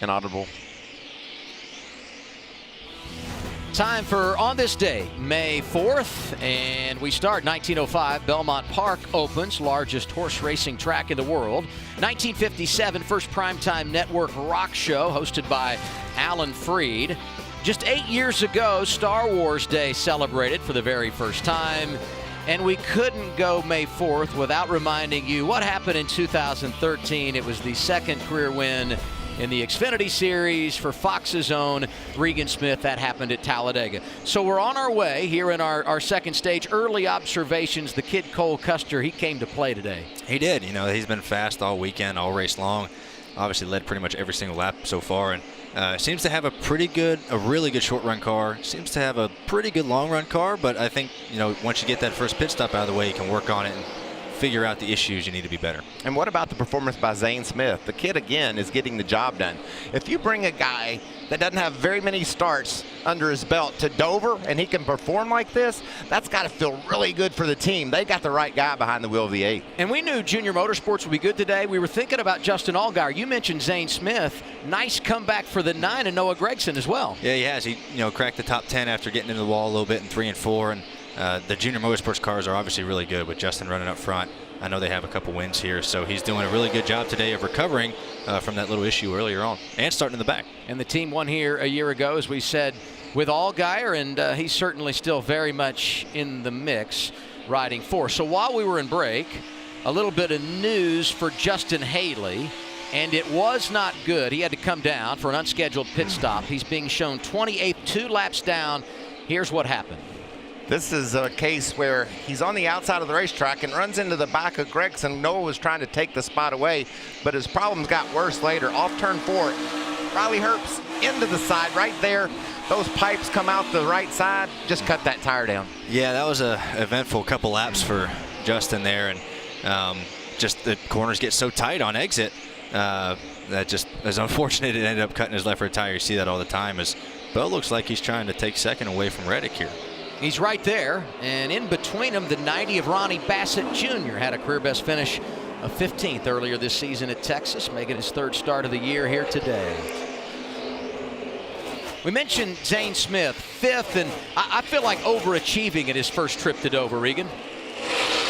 Inaudible. Time for On This Day, May 4th, and we start 1905. Belmont Park opens, largest horse racing track in the world. 1957, first primetime network rock show hosted by Alan Freed. Just 8 years ago, Star Wars Day celebrated for the very first time. And we couldn't go May 4th without reminding you what happened in 2013. It was the second career win in the Xfinity Series for Fox's own Regan Smith. That happened at Talladega. So we're on our way here in our second stage. Early observations, the kid Cole Custer, he came to play today. He did. You know, he's been fast all weekend, all race long. Obviously led pretty much every single lap so far, and seems to have a really good short run car. Seems to have a pretty good long run car, but I think, you know, once you get that first pit stop out of the way, you can work on it and figure out the issues you need to be better. And what about the performance by Zane Smith? The kid, again, is getting the job done. If you bring a guy that doesn't have very many starts under his belt to Dover and he can perform like this, that's got to feel really good for the team. They got the right guy behind the wheel of the 8. And we knew Junior Motorsports would be good today. We were thinking about Justin Allgaier. You mentioned Zane Smith. Nice comeback for the 9 and Noah Gragson as well. Yeah, he has. He, you know, cracked the top 10 after getting into the wall a little bit in 3 and 4. And the Junior Motorsports cars are obviously really good with Justin running up front. I know they have a couple wins here, so he's doing a really good job today of recovering from that little issue earlier on and starting in the back. And the team won here a year ago, as we said, with Allgaier, and he's certainly still very much in the mix riding 4. So while we were in break, a little bit of news for Justin Haley, and it was not good. He had to come down for an unscheduled pit stop. He's being shown 28th, 2 laps down. Here's what happened. This is a case where he's on the outside of the racetrack and runs into the back of Gregson. Noah was trying to take the spot away, but his problems got worse later. Off turn 4, Riley Herbst into the side right there. Those pipes come out the right side, just cut that tire down. Yeah, that was a eventful couple laps for Justin there, and just the corners get so tight on exit. That just is unfortunate. It ended up cutting his left rear tire. You see that all the time. As Bell looks like he's trying to take second away from Reddick here. He's right there, and in between them, the 90 of Ronnie Bassett Jr. had a career best finish a 15th earlier this season at Texas, making his 3rd start of the year here today. We mentioned Zane Smith, 5th, and I feel like overachieving at his first trip to Dover, Regan.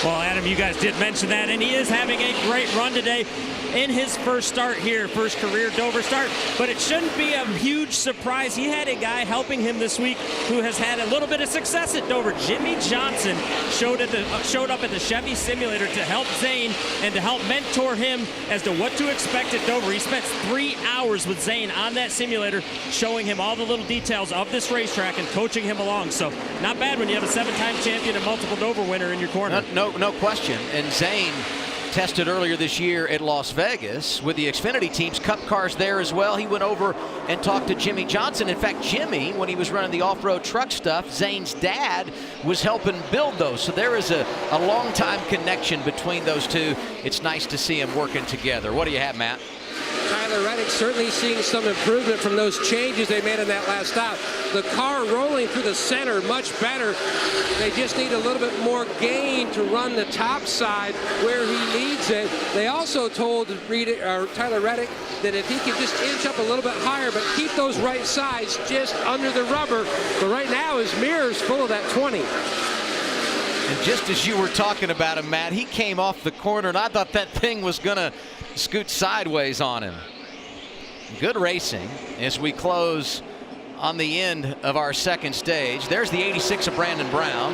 Well, Adam, you guys did mention that, and he is having a great run today in his first start here, first career Dover start. But it shouldn't be a huge surprise. He had a guy helping him this week who has had a little bit of success at Dover. Jimmy Johnson showed up at the Chevy Simulator to help Zane and to help mentor him as to what to expect at Dover. He spent 3 hours with Zane on that simulator, showing him all the little details of this racetrack and coaching him along. So not bad when you have a 7-time champion and multiple Dover winner in your corner. No question. And Zane tested earlier this year at Las Vegas with the Xfinity team's Cup cars there as well. He went over and talked to Jimmy Johnson. In fact, Jimmy, when he was running the off-road truck stuff, Zane's dad was helping build those. So there is a long-time connection between those two. It's nice to see them working together. What do you have, Matt? Tyler Reddick certainly seeing some improvement from those changes they made in that last stop. The car rolling through the center much better. They just need a little bit more gain to run the top side where he needs it. They also told Tyler Reddick that if he could just inch up a little bit higher but keep those right sides just under the rubber. But right now his mirror's full of that 20. And just as you were talking about him, Matt, he came off the corner, and I thought that thing was going to scoot sideways on him. Good racing as we close on the end of our second stage. There's the 86 of Brandon Brown.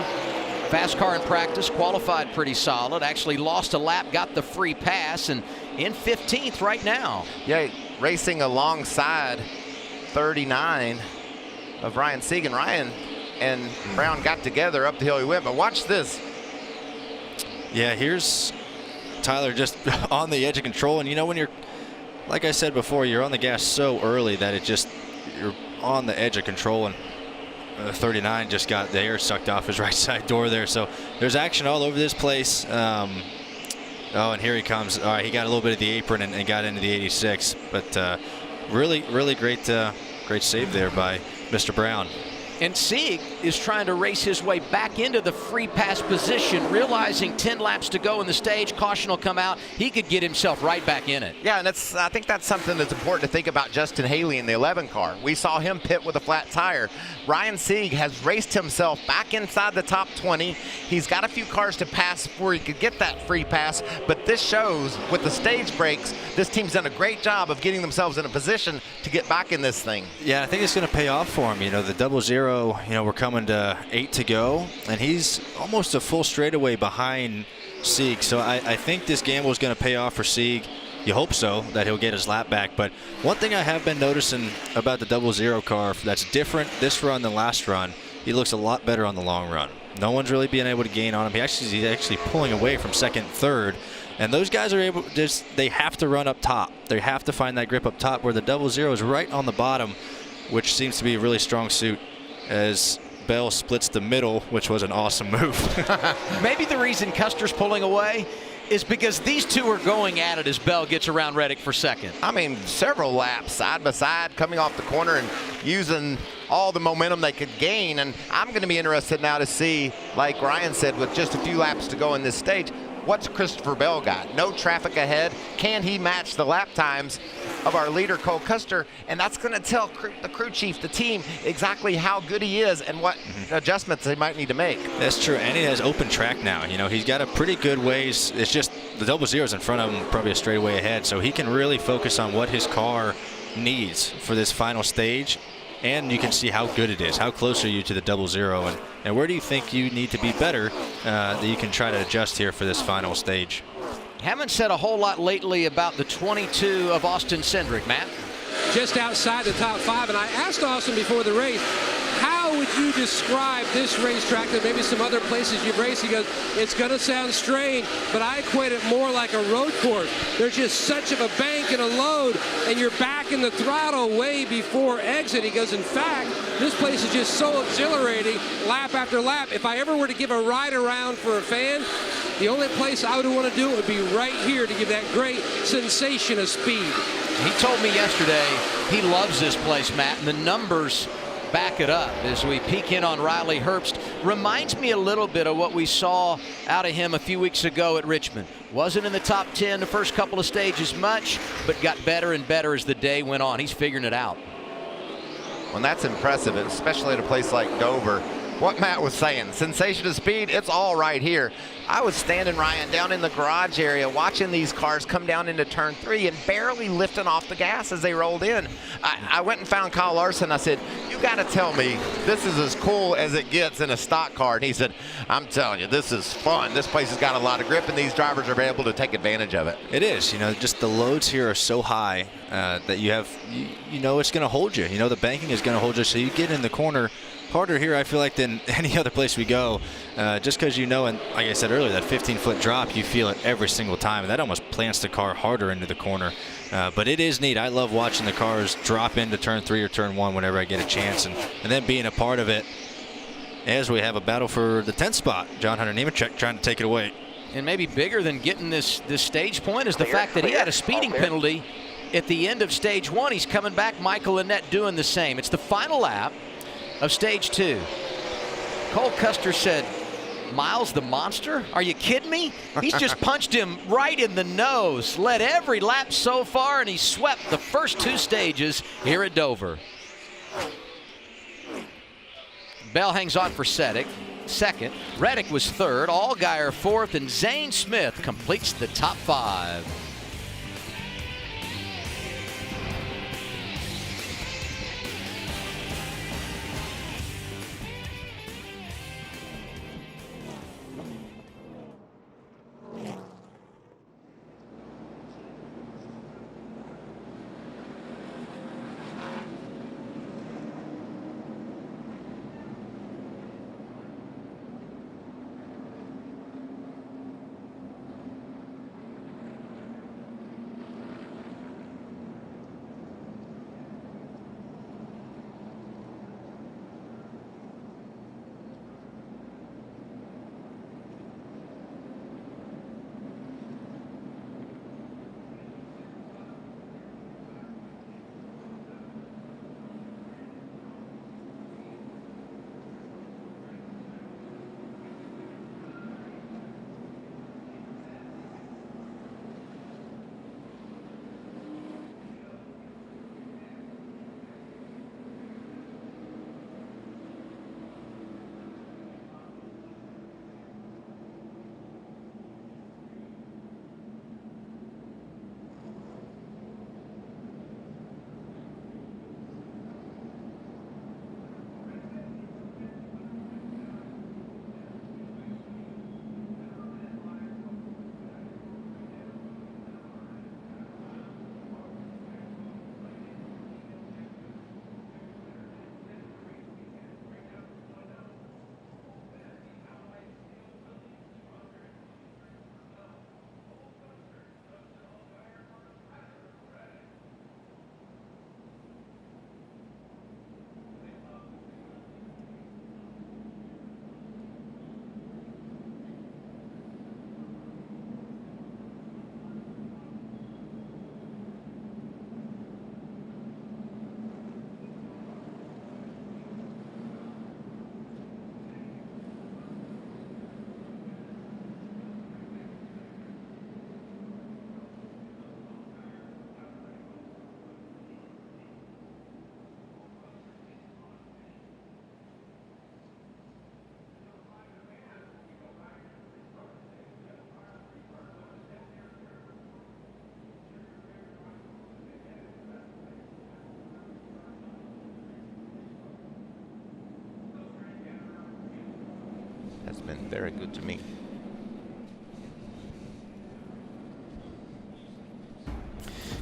Fast car in practice, qualified pretty solid. Actually lost a lap, got the free pass, and in 15th right now. Yeah, racing alongside 39 of Ryan Sieg. And Ryan and Brown got together up the hill he went. But watch this. Yeah, here's Tyler just on the edge of control. And you know, when you're, like I said before, you're on the gas so early that you're on the edge of control. And 39 just got the air sucked off his right side door there. So there's action all over this place. Oh, and here he comes. All right, he got a little bit of the apron and got into the 86. But really great save there by Mr. Brown. And Sieg is trying to race his way back into the free pass position, realizing 10 laps to go in the stage. Caution will come out. He could get himself right back in it. Yeah, and I think that's something that's important to think about Justin Haley in the 11 car. We saw him pit with a flat tire. Ryan Sieg has raced himself back inside the top 20. He's got a few cars to pass before he could get that free pass, but this shows with the stage breaks, this team's done a great job of getting themselves in a position to get back in this thing. Yeah, I think it's going to pay off for him. You know, the 0-0, you know, we're coming to 8 to go, and he's almost a full straightaway behind Sieg. So I think this gamble is going to pay off for Sieg. You hope so, that he'll get his lap back. But one thing I have been noticing about the 0-0 car that's different this run than last run, he looks a lot better on the long run. No one's really being able to gain on him. He's actually pulling away from second, third. And those guys are able, they have to run up top. They have to find that grip up top, where the 0-0 is right on the bottom, which seems to be a really strong suit as Bell splits the middle, which was an awesome move. Maybe the reason Custer's pulling away is because these two are going at it as Bell gets around Reddick for second. I mean, several laps side by side, coming off the corner and using all the momentum they could gain. And I'm going to be interested now to see, like Ryan said, with just a few laps to go in this stage, what's Christopher Bell got? No traffic ahead. Can he match the lap times of our leader, Cole Custer? And that's going to tell the crew chief, the team, exactly how good he is and what adjustments they might need to make. That's true, and he has open track now. You know, he's got a pretty good ways. It's just the 0-0 is in front of him, probably a straightaway ahead, so he can really focus on what his car needs for this final stage. And you can see how good it is. How close are you to the 0-0, and where do you think you need to be better that you can try to adjust here for this final stage? Haven't said a whole lot lately about the 22 of Austin Cindric, Matt. Just outside the top 5, and I asked Austin before the race, how would you describe this racetrack and maybe some other places you've raced? He goes, it's going to sound strange, but I equate it more like a road course. There's just such of a bank and a load, and you're back in the throttle way before exit. He goes, in fact, this place is just so exhilarating lap after lap. If I ever were to give a ride around for a fan, the only place I would want to do it would be right here to give that great sensation of speed. He told me yesterday he loves this place, Matt, and the numbers back it up as we peek in on Riley Herbst Reminds me a little bit of what we saw out of him a few weeks ago at Richmond. Wasn't in the top 10 the first couple of stages much, but got better and better as the day went on. He's figuring it out. Well, that's impressive, especially at a place like Dover. What Matt was saying, sensation of speed, it's all right here. I was standing, Ryan, down in the garage area watching these cars come down into turn 3 and barely lifting off the gas as they rolled in. I went and found Kyle Larson. I said, you got to tell me this is as cool as it gets in a stock car. And he said, I'm telling you, this is fun. This place has got a lot of grip, and these drivers are able to take advantage of it. It is. Just the loads here are so high that you have, you know it's going to hold you. The banking is going to hold you, so you get in the corner harder here, I feel like, than any other place we go, just because and like I said earlier, that 15-foot drop, you feel it every single time, and that almost plants the car harder into the corner. But it is neat. I love watching the cars drop into turn 3 or turn 1 whenever I get a chance, and then being a part of it as we have a battle for the 10th spot. John Hunter Nemechek trying to take it away. And maybe bigger than getting this stage point is the fact that he had a speeding penalty at the end of stage 1. He's coming back. Michael Annett doing the same. It's the final lap of stage 2. Cole Custer said, Miles the monster? Are you kidding me? He's just punched him right in the nose. Led every lap so far, and he swept the first 2 stages here at Dover. Bell hangs on for second. Reddick was third. Allgaier fourth, and Zane Smith completes the top 5. That's been very good to me.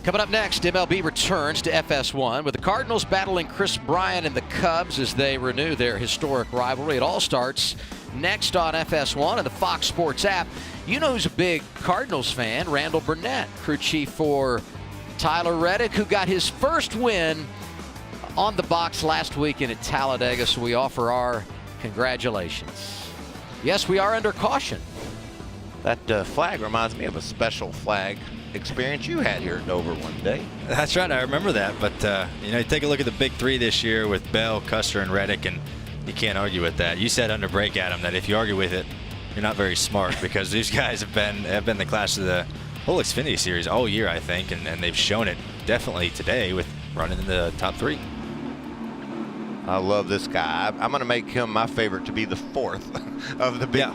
Coming up next, MLB returns to FS1 with the Cardinals battling Chris Bryant and the Cubs as they renew their historic rivalry. It all starts next on FS1 and the Fox Sports app. You know who's a big Cardinals fan? Randall Burnett, crew chief for Tyler Reddick, who got his first win on the box last weekend at Talladega, so we offer our congratulations. Yes, we are under caution. That flag reminds me of a special flag experience you had here at Dover one day. That's right, I remember that. But you take a look at the big 3 this year with Bell, Custer, and Reddick, and You can't argue with that. You said under break, Adam, that if you argue with it, you're not very smart, because these guys have been the class of the whole Xfinity series all year, I think, and they've shown it definitely today with running in the top 3. I love this guy. I'm going to make him my favorite to be the 4th of the big,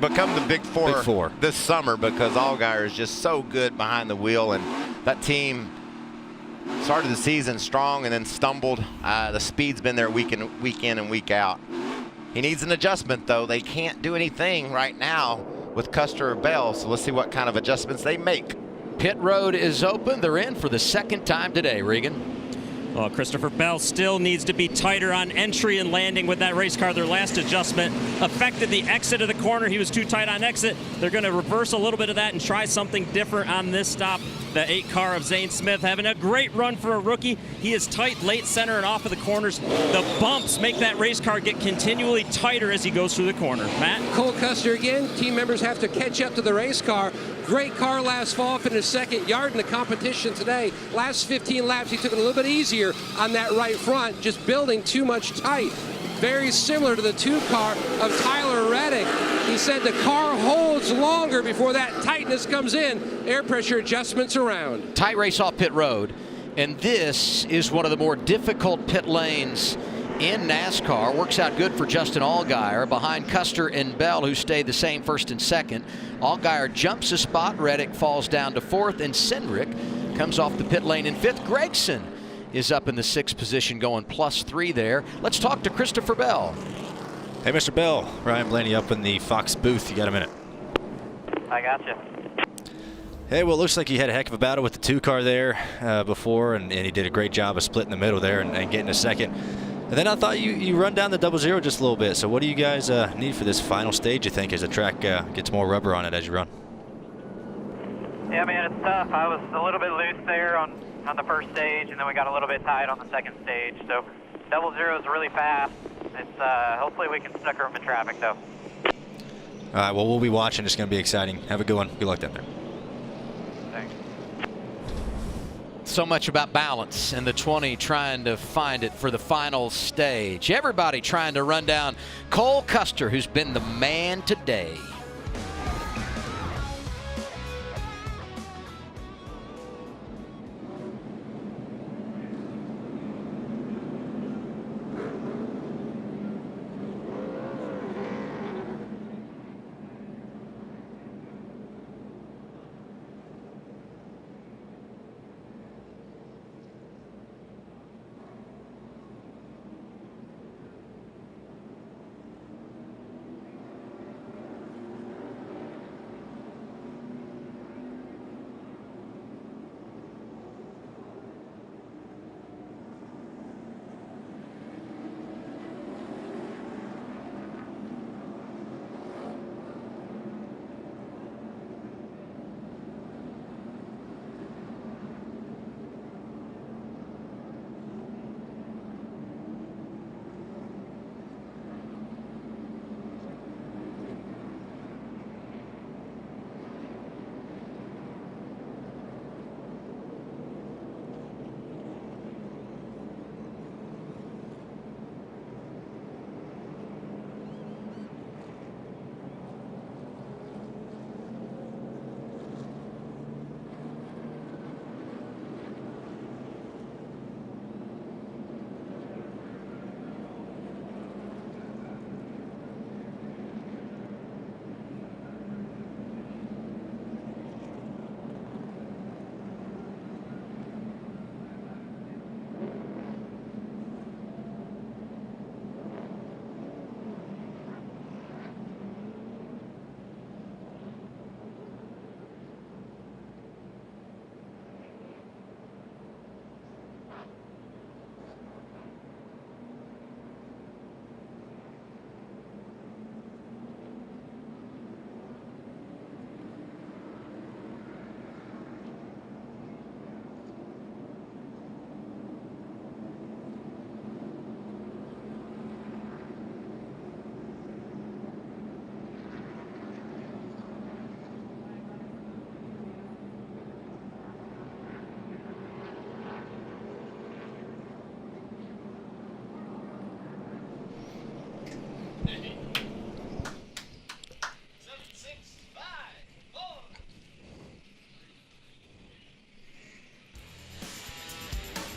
become the big four this summer, because Allgaier is just so good behind the wheel, and that team started the season strong and then stumbled. The speed's been there week in and week out. He needs an adjustment, though. They can't do anything right now with Custer or Bell, so let's see what kind of adjustments they make. Pit road is open. They're in for the second time today, Regan. Well, Christopher Bell still needs to be tighter on entry and landing with that race car. Their last adjustment affected the exit of the corner. He was too tight on exit. They're going to reverse a little bit of that and try something different on this stop. The 8 car of Zane Smith having a great run for a rookie. He is tight late center and off of the corners. The bumps make that race car get continually tighter as he goes through the corner. Matt? Cole Custer again. Team members have to catch up to the race car. Great car last fall, finished second yard in the competition today. Last 15 laps, he took it a little bit easier on that right front, just building too much tight. Very similar to the 2 car of Tyler Reddick. He said the car holds longer before that tightness comes in. Air pressure adjustments around. Tight race off pit road, and this is one of the more difficult pit lanes in NASCAR. Works out good for Justin Allgaier behind Custer and Bell, who stayed the same first and second. Allgaier jumps a spot. Reddick falls down to 4th, and Cindric comes off the pit lane in 5th. Gregson is up in the 6th position, going +3 there. Let's talk to Christopher Bell. Hey, Mr. Bell. Ryan Blaney up in the Fox booth. You got a minute? I got you. Hey, well, it looks like he had a heck of a battle with the 2 car there before, and he did a great job of splitting the middle there and getting a second. And then I thought you run down the 00 just a little bit. So what do you guys need for this final stage, you think, as the track gets more rubber on it as you run? Yeah, man, it's tough. I was a little bit loose there on the first stage, and then we got a little bit tight on the second stage. So 00 is really fast. It's hopefully we can snooker them in traffic, though. All right, well, we'll be watching. It's going to be exciting. Have a good one. Good luck down there. Thanks. So much about balance, and the 20 trying to find it for the final stage. Everybody trying to run down Cole Custer, who's been the man today.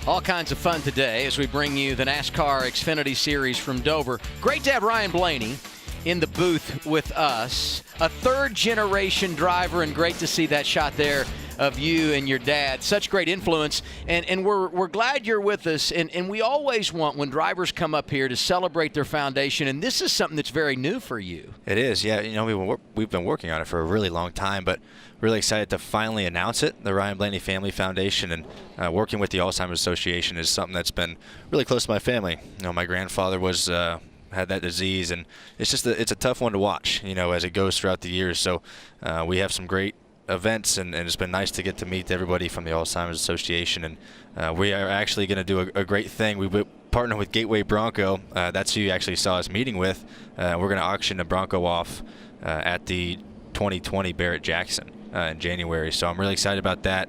All kinds of fun today as we bring you the NASCAR Xfinity Series from Dover. Great to have Ryan Blaney in the booth with us. A third-generation driver, and great to see that shot there of you and your dad. Such great influence, and we're glad you're with us. And we always want, when drivers come up here, to celebrate their foundation, and this is something that's very new for you. It is, yeah. You know, we've been working on it for a really long time, but really excited to finally announce it. The Ryan Blaney Family Foundation, and working with the Alzheimer's Association is something that's been really close to my family. You know, my grandfather was had that disease, and it's a tough one to watch, you know, as it goes throughout the years. So we have some great events, and it's been nice to get to meet everybody from the Alzheimer's Association. And we are actually going to do a great thing. We partner with Gateway Bronco. That's who you actually saw us meeting with. We're going to auction a Bronco off at the 2020 Barrett-Jackson in January. So I'm really excited about that.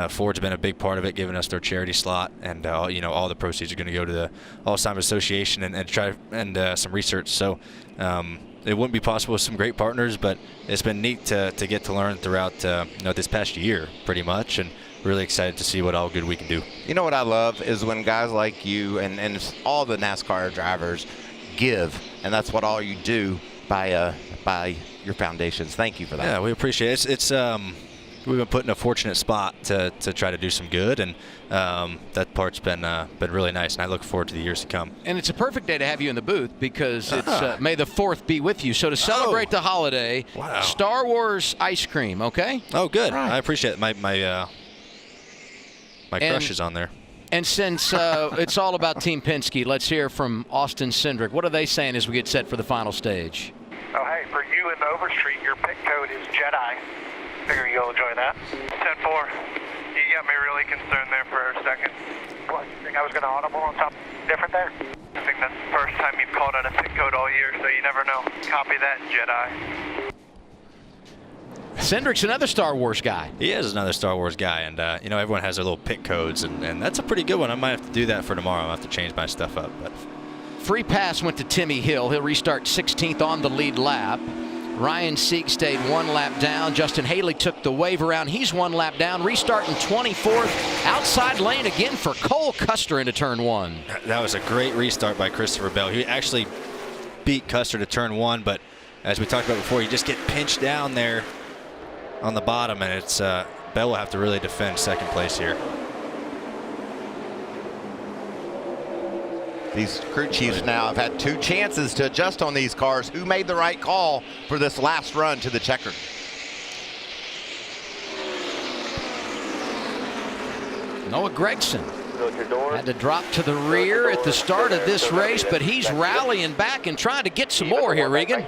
Ford's been a big part of it, giving us their charity slot, and you know, all the proceeds are going to go to the Alzheimer's Association and some research. So it wouldn't be possible with some great partners, but it's been neat to get to learn throughout you know, this past year, pretty much, and really excited to see what all good we can do. You know what I love is when guys like you and all the NASCAR drivers give, and that's what all you do by your foundations. Thank you for that. Yeah, we appreciate it. It's we've been put in a fortunate spot to try to do some good, and that part's been really nice, and I look forward to the years to come. And it's a perfect day to have you in the booth because it's May the 4th be with you. So to celebrate the holiday, Star Wars ice cream, okay? Oh, good. Right. I appreciate it. My crush is on there. And since it's all about Team Penske, let's hear from Austin Cindric. What are they saying as we get set for the final stage? Oh, hey, for you in Overstreet, your pit code is Jedi. Figure you'll enjoy that. 10-4. You got me really concerned there for a second. What, you think I was going to audible on something different there? I think that's the first time you've called out a pit code all year, so you never know. Copy that, Jedi. Cindric's another Star Wars guy. He is another Star Wars guy, and you know, everyone has their little pit codes, and that's a pretty good one. I might have to do that for tomorrow. I'll have to change my stuff up. But free pass went to Timmy Hill. He'll restart 16th on the lead lap. Ryan Sieg stayed one lap down. Justin Haley took the wave around. He's one lap down, restarting 24th. Outside lane again for Cole Custer into turn 1. That was a great restart by Christopher Bell. He actually beat Custer to turn 1, but as we talked about before, you just get pinched down there on the bottom, and it's Bell will have to really defend second place here. These crew chiefs now have had 2 chances to adjust on these cars. Who made the right call for this last run to the checker? Noah Gregson had to drop to the rear at the start of this race, but he's rallying back and trying to get some more here, Regan.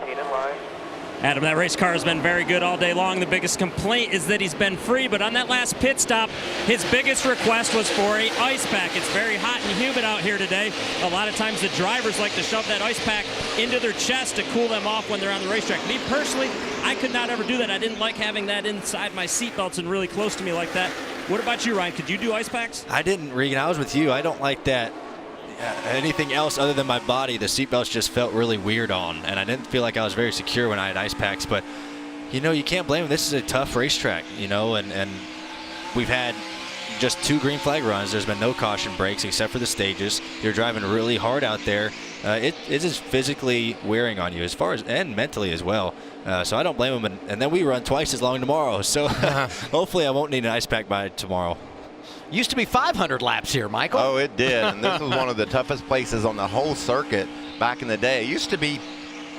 Adam, that race car has been very good all day long. The biggest complaint is that he's been free, but on that last pit stop, his biggest request was for an ice pack. It's very hot and humid out here today. A lot of times the drivers like to shove that ice pack into their chest to cool them off when they're on the racetrack. Me personally, I could not ever do that. I didn't like having that inside my seatbelts and really close to me like that. What about you, Ryan? Could you do ice packs? I didn't, Regan. I was with you. I don't like that. Anything else other than my body, the seatbelts just felt really weird on, and I didn't feel like I was very secure when I had ice packs. But you know, you can't blame them. This is a tough racetrack, you know, and we've had just 2 green flag runs. There's been no caution breaks except for the stages. You're driving really hard out there. It is physically wearing on you and mentally as well. So I don't blame them. And then we run twice as long tomorrow. So hopefully I won't need an ice pack by tomorrow. Used to be 500 laps here, Michael. Oh, it did. And this was one of the toughest places on the whole circuit back in the day. It used to be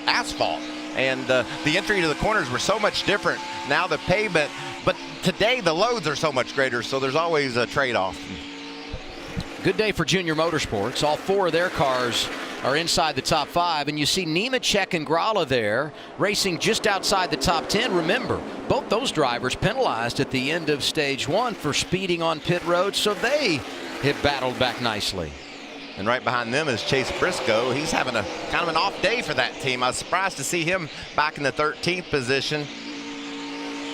asphalt, and the entry to the corners were so much different. Now the pavement, but today the loads are so much greater, so there's always a trade-off. Good day for Junior Motorsports. All 4 of their cars are inside the top 5, and you see Nemechek and Gralla there racing just outside the top 10. Remember, both those drivers penalized at the end of stage 1 for speeding on pit road, so they have battled back nicely. And right behind them is Chase Briscoe. He's having a kind of an off day for that team. I was surprised to see him back in the 13th position.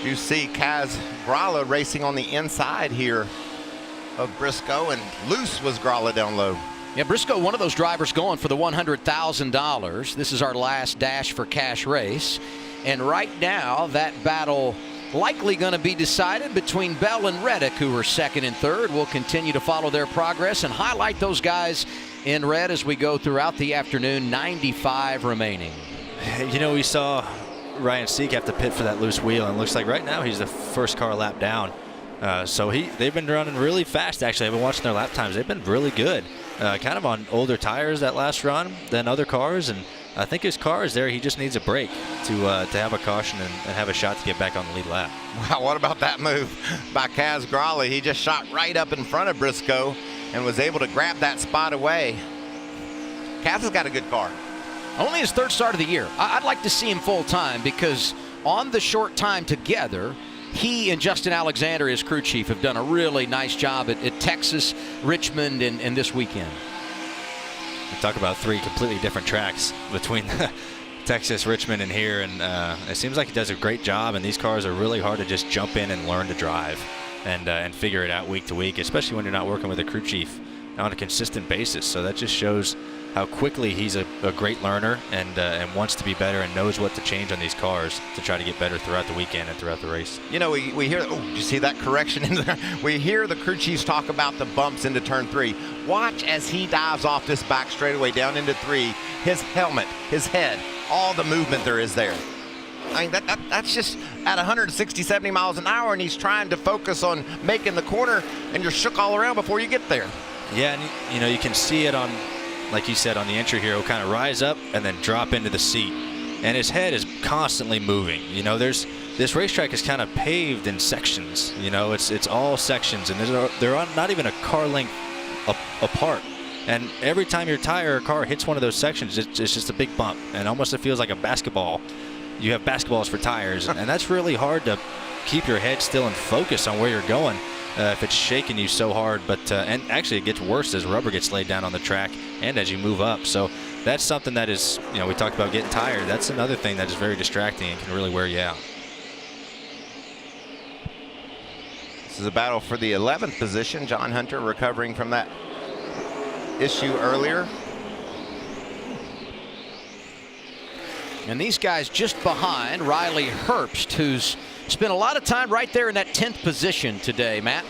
You see Kaz Gralla racing on the inside here of Briscoe, and loose was Gralla down low. Yeah, Briscoe, one of those drivers going for the $100,000. This is our last Dash for Cash race. And right now, that battle likely going to be decided between Bell and Reddick, who are second and third. We'll continue to follow their progress and highlight those guys in red as we go throughout the afternoon. 95 remaining. You know, we saw Ryan Seek have to pit for that loose wheel, and it looks like right now he's the first car lap down. So they've been running really fast, actually. I've been watching their lap times. They've been really good. Kind of on older tires that last run than other cars, and I think his car is there. He just needs a break to have a caution and have a shot to get back on the lead lap. Wow, what about that move by Kaz Grolly? He just shot right up in front of Briscoe and was able to grab that spot away. Kaz has got a good car. Only his third start of the year. I'd like to see him full time, because on the short time together, he and Justin Alexander, his crew chief, have done a really nice job at Texas, Richmond, and this weekend. We talk about 3 completely different tracks between Texas, Richmond, and here, and it seems like he does a great job, and these cars are really hard to just jump in and learn to drive and figure it out week to week, especially when you're not working with a crew chief on a consistent basis. So that just shows how quickly he's a great learner and wants to be better and knows what to change on these cars to try to get better throughout the weekend and throughout the race. You know, we hear, oh, did you see that correction in there? We hear the crew chiefs talk about the bumps into turn 3. Watch as he dives off this back straightaway down into 3. His helmet, his head, all the movement there is there. I mean, that's just at 160, 70 miles an hour, and he's trying to focus on making the corner, and you're shook all around before you get there. Yeah, and you know, you can see it on, like you said, on the entry here. He'll kind of rise up and then drop into the seat. And his head is constantly moving. You know, this racetrack is kind of paved in sections. You know, it's all sections, and they're not even a car length apart. And every time your tire or car hits one of those sections, it's just a big bump. And almost it feels like a basketball. You have basketballs for tires, and that's really hard to keep your head still and focus on where you're going. If it's shaking you so hard, but and actually it gets worse as rubber gets laid down on the track and as you move up. So that's something that is, you know, we talked about getting tired. That's another thing that is very distracting and can really wear you out. This is a battle for the 11th position. John Hunter recovering from that issue earlier. And these guys just behind Riley Herbst, who's spent a lot of time right there in that 10th position today, Matt.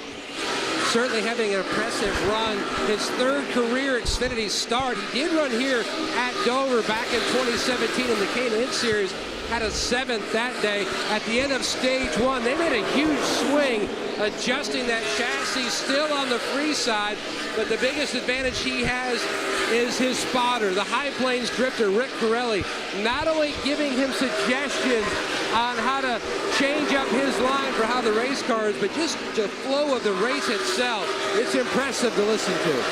Certainly having an impressive run. His third career Xfinity start. He did run here at Dover back in 2017 in the K&N Series. Had a 7th that day. At the end of stage 1, they made a huge swing, adjusting that chassis still on the free side. But the biggest advantage he has is his spotter, the High Plains drifter, Rick Corelli, not only giving him suggestions on how to change up his line for how the race car is, but just the flow of the race itself. It's impressive to listen to.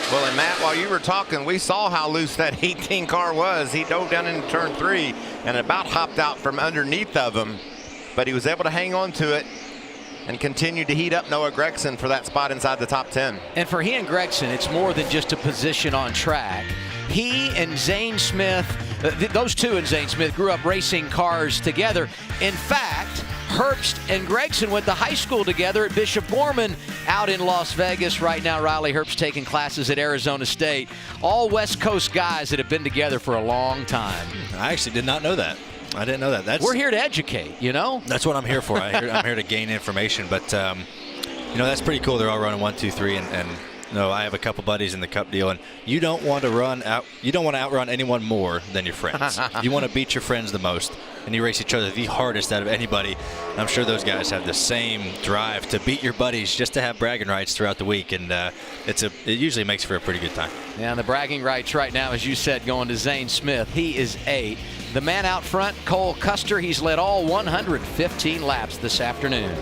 Well, and Matt, while you were talking, we saw how loose that 18 car was. He dove down into turn 3 and about hopped out from underneath of him, but he was able to hang on to it and continued to heat up Noah Gregson for that spot inside the top 10. And for he and Gregson, it's more than just a position on track. He and Zane Smith, those two and Zane Smith grew up racing cars together. In fact, Herbst and Gregson went to high school together at Bishop Gorman out in Las Vegas. Right now, Riley Herbst taking classes at Arizona State. All West Coast guys that have been together for a long time. I actually did not know that. I didn't know that. We're here to educate, you know? That's what I'm here for. I'm here to gain information. But, you know, that's pretty cool. They're all running 1, 2, 3, and you know, I have a couple buddies in the Cup deal, and you don't want to outrun anyone more than your friends. You want to beat your friends the most, and you race each other the hardest out of anybody. And I'm sure those guys have the same drive to beat your buddies just to have bragging rights throughout the week, and it usually makes for a pretty good time. Yeah, and the bragging rights right now, as you said, going to Zane Smith. He is 8. The man out front, Cole Custer, he's led all 115 laps this afternoon.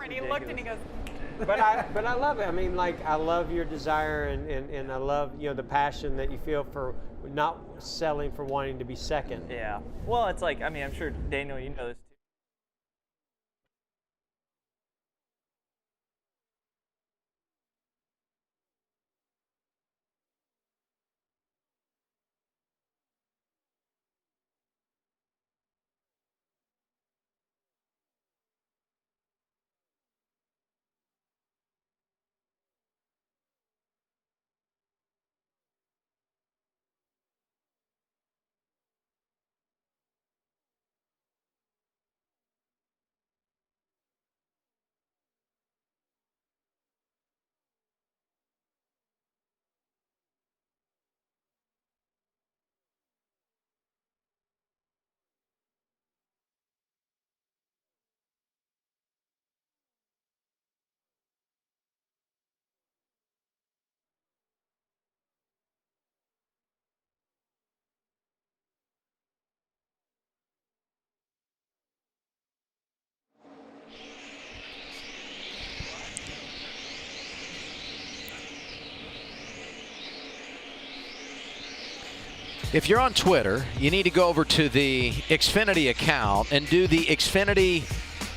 camera, and he looked and he goes. But I love it. I mean, like, I love your desire and I love, you know, the passion that you feel for not selling for wanting to be second. Yeah. Well, it's like, I mean, I'm sure, Daniel, you know this too. If you're on Twitter, you need to go over to the Xfinity account and do the Xfinity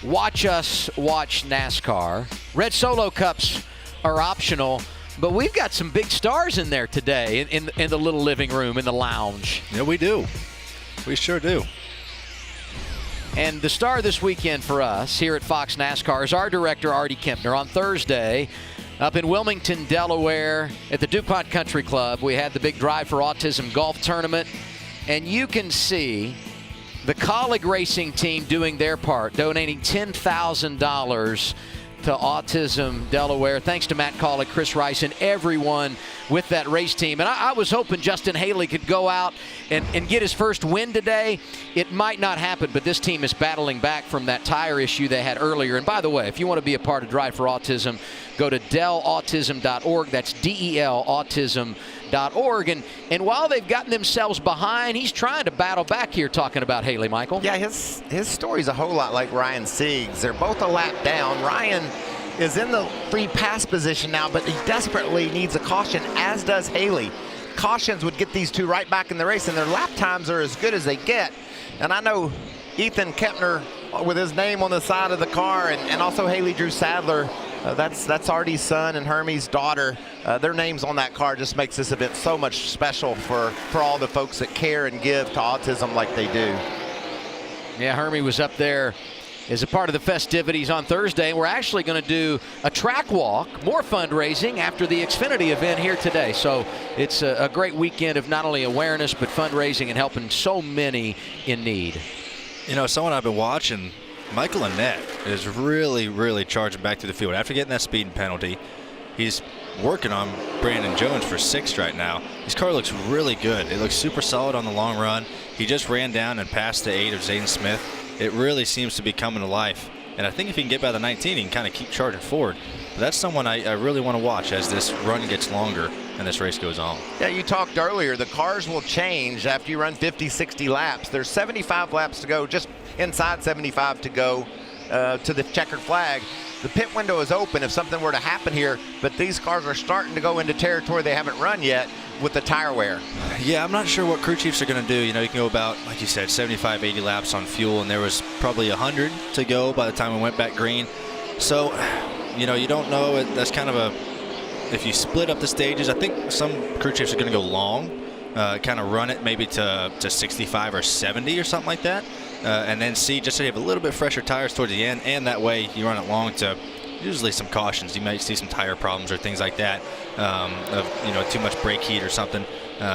Watch Us Watch NASCAR. Red Solo Cups are optional, but we've got some big stars in there today in the little living room, in the lounge. Yeah, we do. We sure do. And the star this weekend for us here at Fox NASCAR is our director, Artie Kempner. On Thursday, up in Wilmington, Delaware, at the DuPont Country Club, we had the big Drive for Autism golf tournament. And you can see the Colleague Racing team doing their part, donating $10,000 to Autism Delaware. Thanks to Matt Colleague, Chris Rice, and everyone with that race team. And I was hoping Justin Haley could go out and get his first win today. It might not happen, but this team is battling back from that tire issue they had earlier. And by the way, if you want to be a part of Drive for Autism, go to delautism.org. That's DEL autism.org. And while they've gotten themselves behind, he's trying to battle back here, talking about Haley, Michael. Yeah, his story's a whole lot like Ryan Sieg's. They're both a lap down. Ryan is in the free pass position now, but he desperately needs a caution, as does Haley. Cautions would get these two right back in the race, and their lap times are as good as they get. And I know Ethan Kempner with his name on the side of the car, and also Haley Drew Sadler. That's Artie's son and Hermie's daughter. Their names on that car just makes this event so much special for all the folks that care and give to autism like they do. Yeah, Hermie was up there as a part of the festivities on Thursday. We're actually going to do a track walk, more fundraising after the Xfinity event here today. So it's a great weekend of not only awareness but fundraising and helping so many in need. You know, someone I've been watching, Michael Annett, is really, really charging back to the field. After getting that speeding penalty, he's working on Brandon Jones for 6th right now. His car looks really good. It looks super solid on the long run. He just ran down and passed the 8 of Zayden Smith. It really seems to be coming to life. And I think if he can get by the 19, he can kind of keep charging forward. But that's someone I really want to watch as this run gets longer and this race goes on. Yeah, you talked earlier, the cars will change after you run 50, 60 laps. There's 75 laps to go, just inside 75 to go to the checkered flag. The pit window is open if something were to happen here, but these cars are starting to go into territory they haven't run yet with the tire wear. Yeah, I'm not sure what crew chiefs are going to do. You know, you can go about, like you said, 75, 80 laps on fuel, and there was probably 100 to go by the time we went back green. So, you know, you don't know. That's kind of if you split up the stages, I think some crew chiefs are going to go long, kind of run it maybe to 65 or 70 or something like that. And then see, just so you have a little bit fresher tires towards the end, and that way you run it long to usually some cautions. You might see some tire problems or things like that, of, you know, too much brake heat or something.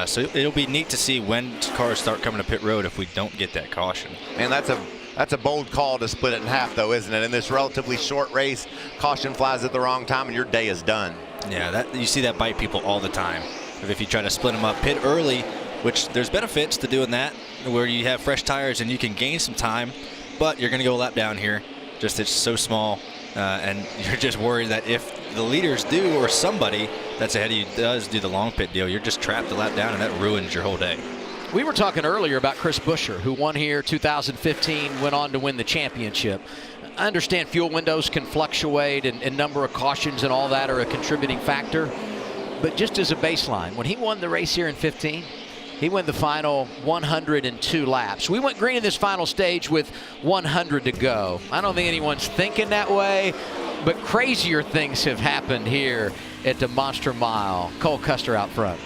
So it'll be neat to see when cars start coming to pit road if we don't get that caution. Man, that's a bold call to split it in half, though, isn't it? In this relatively short race, caution flies at the wrong time, and your day is done. Yeah, you see that bite people all the time. If you try to split them up, pit early, which there's benefits to doing that, where you have fresh tires and you can gain some time, but you're going to go a lap down here. Just it's so small, and you're just worried that if the leaders do, or somebody that's ahead of you does do the long pit deal, you're just trapped a lap down, and that ruins your whole day. We were talking earlier about Chris Buescher, who won here 2015, went on to win the championship. I understand fuel windows can fluctuate and number of cautions and all that are a contributing factor. But just as a baseline, when he won the race here in 15, he won the final 102 laps. We went green in this final stage with 100 to go. I don't think anyone's thinking that way, but crazier things have happened here at the Monster Mile. Cole Custer out front.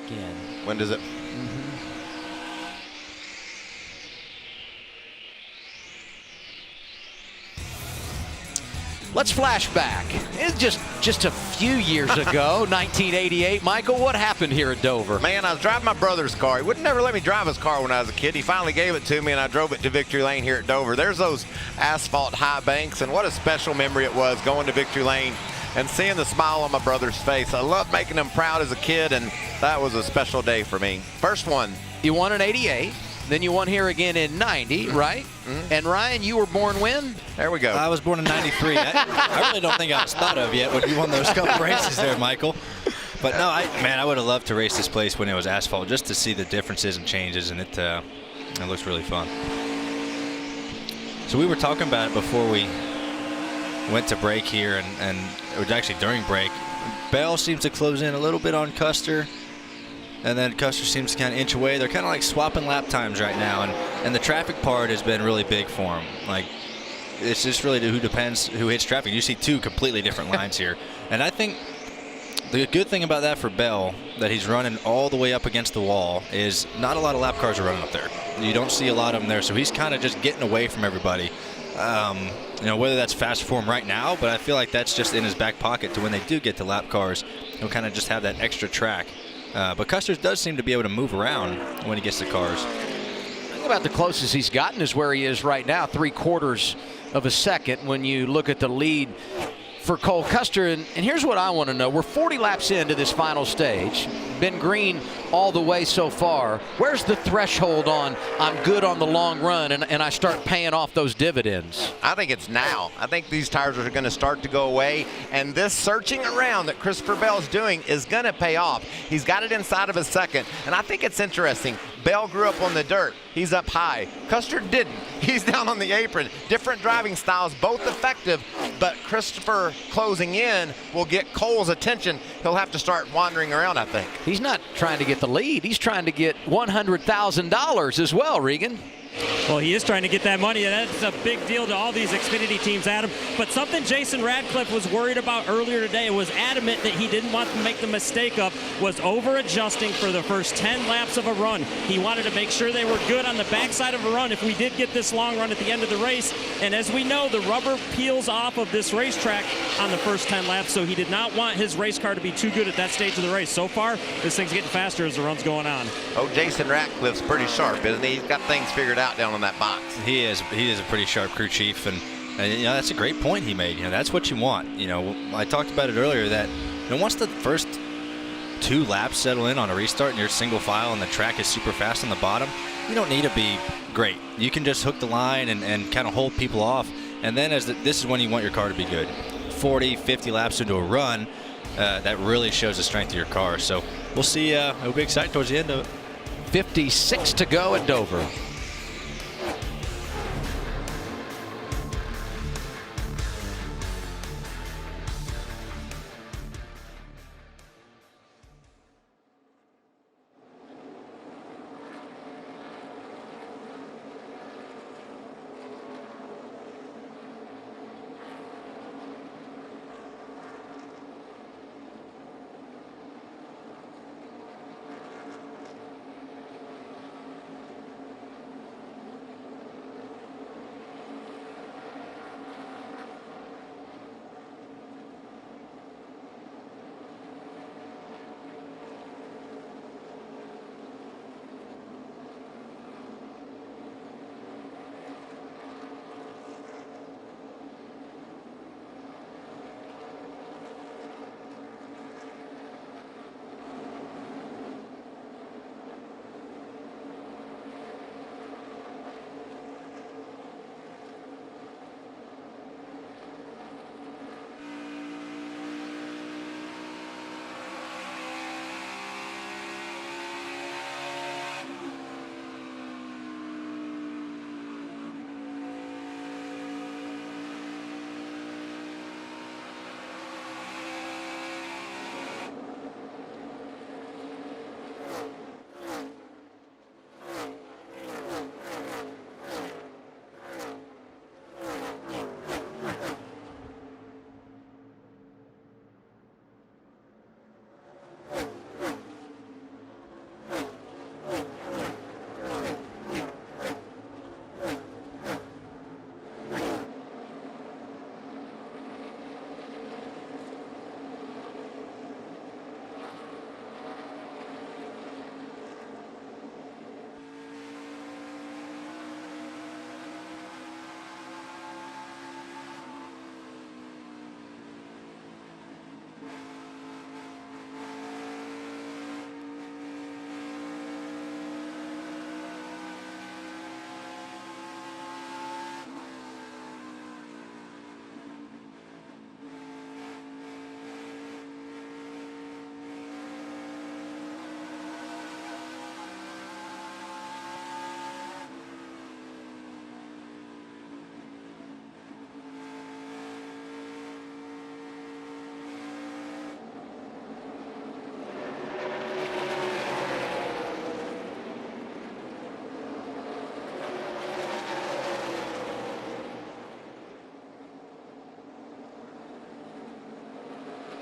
Again. When does it? Let's flash back. It's just a few years ago, 1988. Michael, what happened here at Dover? Man, I was driving my brother's car. He would never let me drive his car when I was a kid. He finally gave it to me, and I drove it to Victory Lane here at Dover. There's those asphalt high banks, and what a special memory it was going to Victory Lane and seeing the smile on my brother's face. I loved making him proud as a kid, and that was a special day for me. First one. You won in 88. Then you won here again in 90, right? Mm-hmm. And Ryan, you were born when? There we go. I was born in 93. I really don't think I was thought of yet when you won those couple races there, Michael. But no, I would have loved to race this place when it was asphalt, just to see the differences and changes, and it looks really fun. So we were talking about it before we went to break here, and it was actually during break. Bell seems to close in a little bit on Custer, and then Custer seems to kind of inch away. They're kind of like swapping lap times right now, and the traffic part has been really big for them. Like, it's just really who hits traffic. You see two completely different lines here, and I think the good thing about that for Bell, that he's running all the way up against the wall, is not a lot of lap cars are running up there. You don't see a lot of them there, so he's kind of just getting away from everybody. Whether that's fast for him right now, but I feel like that's just in his back pocket to when they do get to lap cars, he'll kind of just have that extra track. But Custer does seem to be able to move around when he gets to cars. Think about the closest he's gotten is where he is right now, 3/4 of a second when you look at the lead for Cole Custer. And here's what I want to know. We're 40 laps into this final stage. Been green all the way so far. Where's the threshold on I'm good on the long run and I start paying off those dividends? I think it's now. I think these tires are going to start to go away, and this searching around that Christopher Bell's doing is going to pay off. He's got it inside of a second, and I think it's interesting. Bell grew up on the dirt. He's up high. Custer didn't. He's down on the apron. Different driving styles, both effective, but Christopher closing in will get Cole's attention. He'll have to start wandering around, I think. He's not trying to get the lead. He's trying to get $100,000 as well, Regan. Well, he is trying to get that money, and that's a big deal to all these Xfinity teams, Adam. But something Jason Radcliffe was worried about earlier today and was adamant that he didn't want to make the mistake of was over-adjusting for the first 10 laps of a run. He wanted to make sure they were good on the backside of a run if we did get this long run at the end of the race. And as we know, the rubber peels off of this racetrack on the first 10 laps, so he did not want his race car to be too good at that stage of the race. So far, this thing's getting faster as the run's going on. Oh, Jason Ratcliffe's pretty sharp, isn't he? He's got things figured out down in that box. He is a pretty sharp crew chief, and that's a great point he made. That's what you want. I talked about it earlier that once the first 2 laps settle in on a restart and you're single file and the track is super fast on the bottom, you don't need to be great. You can just hook the line and kind of hold people off, and then this is when you want your car to be good. 40, 50 laps into a run, that really shows the strength of your car. So we'll see. It'll be exciting towards the end of it. 56 to go at Dover.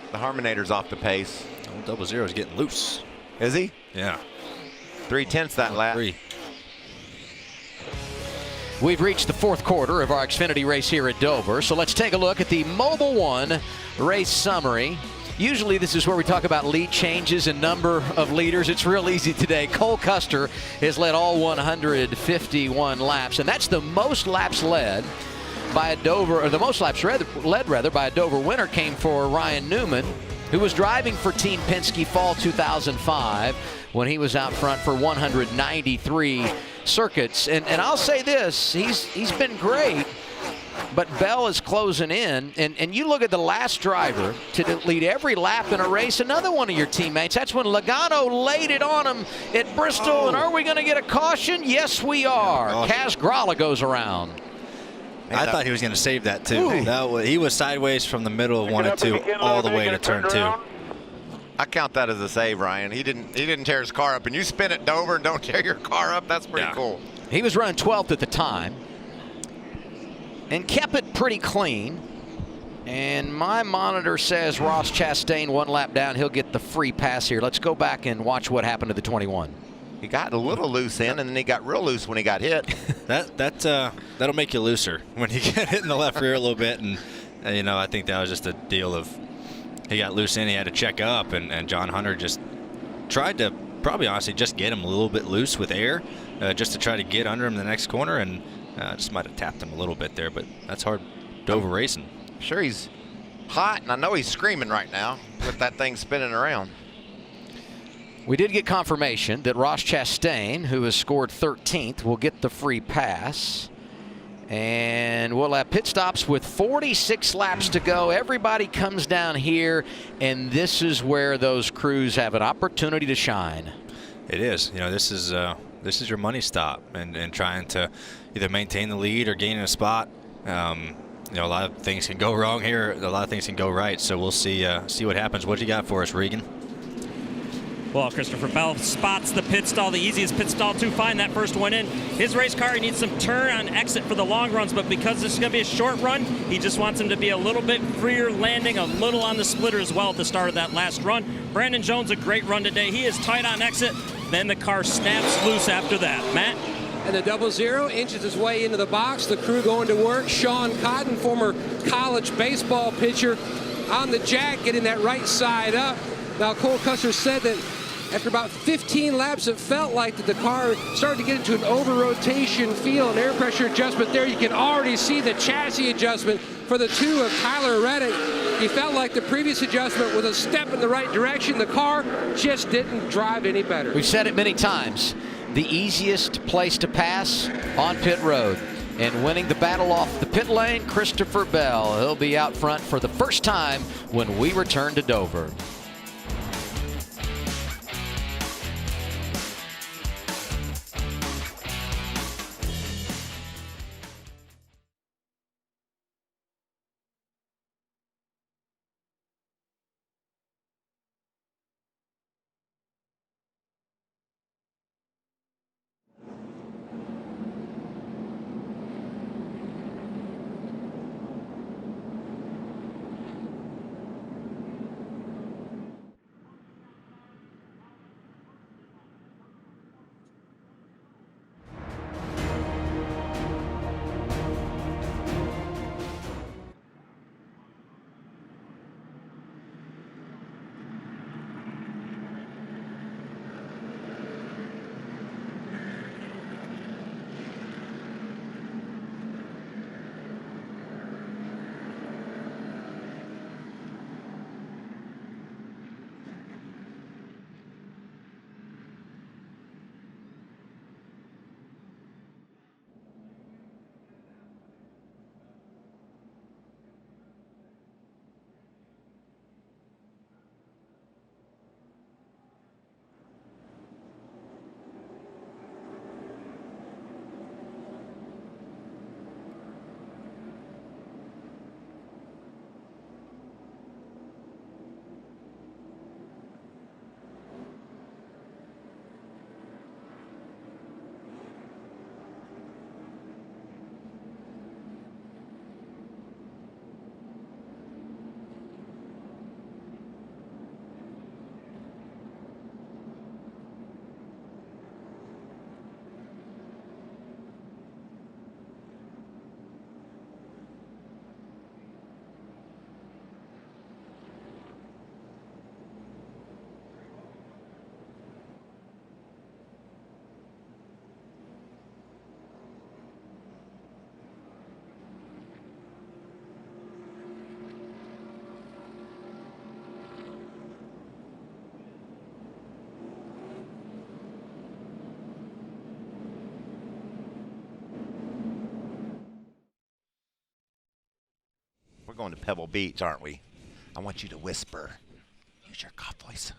The Harmonator's off the pace. Old 00 is getting loose. Is he? Yeah. 3/10 that lap. 3. We've reached the 4th quarter of our Xfinity race here at Dover, so let's take a look at the Mobil 1 race summary. Usually this is where we talk about lead changes and number of leaders. It's real easy today. Cole Custer has led all 151 laps, and that's the most laps led by a Dover, or the most laps led rather by a Dover winner came for Ryan Newman, who was driving for Team Penske fall 2005 when he was out front for 193 circuits. And I'll say this, he's been great, but Bell is closing in. And you look at the last driver to lead every lap in a race, another one of your teammates. That's when Logano laid it on him at Bristol. And are we going to get a caution? Yes, we are. Kaz Grala goes around. I thought he was going to save that too. He was sideways from the middle of 1 and 2 all the way to turn 2. I count that as a save, Ryan. He didn't tear his car up, and you spin at Dover and don't tear your car up. That's pretty cool. He was running 12th at the time and kept it pretty clean. And my monitor says Ross Chastain 1 lap down. He'll get the free pass here. Let's go back and watch what happened to the 21. He got a little loose in, and then he got real loose when he got hit. That'll make you looser when you get hit in the left rear a little bit. And you know, I think that was just a deal of he got loose in, he had to check up, and John Hunter just tried to probably honestly just get him a little bit loose with air, just to try to get under him in the next corner, and just might have tapped him a little bit there. But that's hard Dover racing. I'm sure he's hot, and I know he's screaming right now with that thing spinning around. We did get confirmation that Ross Chastain, who has scored 13th, will get the free pass. And we'll have pit stops with 46 laps to go. Everybody comes down here, and this is where those crews have an opportunity to shine. It is. You know, this is your money stop, and trying to either maintain the lead or gain a spot. You know, a lot of things can go wrong here. A lot of things can go right. So we'll see what happens. What you got for us, Regan? Well, Christopher Bell spots the pit stall, the easiest pit stall to find. That first one in. His race car, he needs some turn on exit for the long runs, but because this is going to be a short run, he just wants him to be a little bit freer, landing a little on the splitter as well at the start of that last run. Brandon Jones, a great run today. He is tight on exit. Then the car snaps loose after that. Matt? And the 00 inches his way into the box. The crew going to work. Sean Cotton, former college baseball pitcher, on the jack, getting that right side up. Now, Cole Custer said that after about 15 laps, it felt like that the car started to get into an over-rotation feel, an air pressure adjustment there. You can already see the chassis adjustment for the 2 of Tyler Reddick. He felt like the previous adjustment was a step in the right direction. The car just didn't drive any better. We've said it many times. The easiest place to pass on pit road. And winning the battle off the pit lane, Christopher Bell. He'll be out front for the first time when we return to Dover. We're going to Pebble Beach, aren't we? I want you to whisper. Use your cop voice.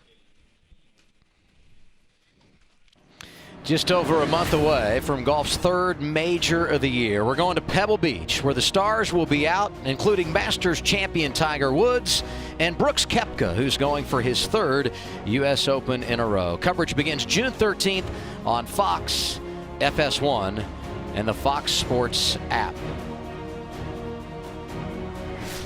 Just over a month away from golf's 3rd major of the year. We're going to Pebble Beach, where the stars will be out, including Masters champion Tiger Woods and Brooks Koepka, who's going for his 3rd U.S. Open in a row. Coverage begins June 13th on Fox FS1 and the Fox Sports app.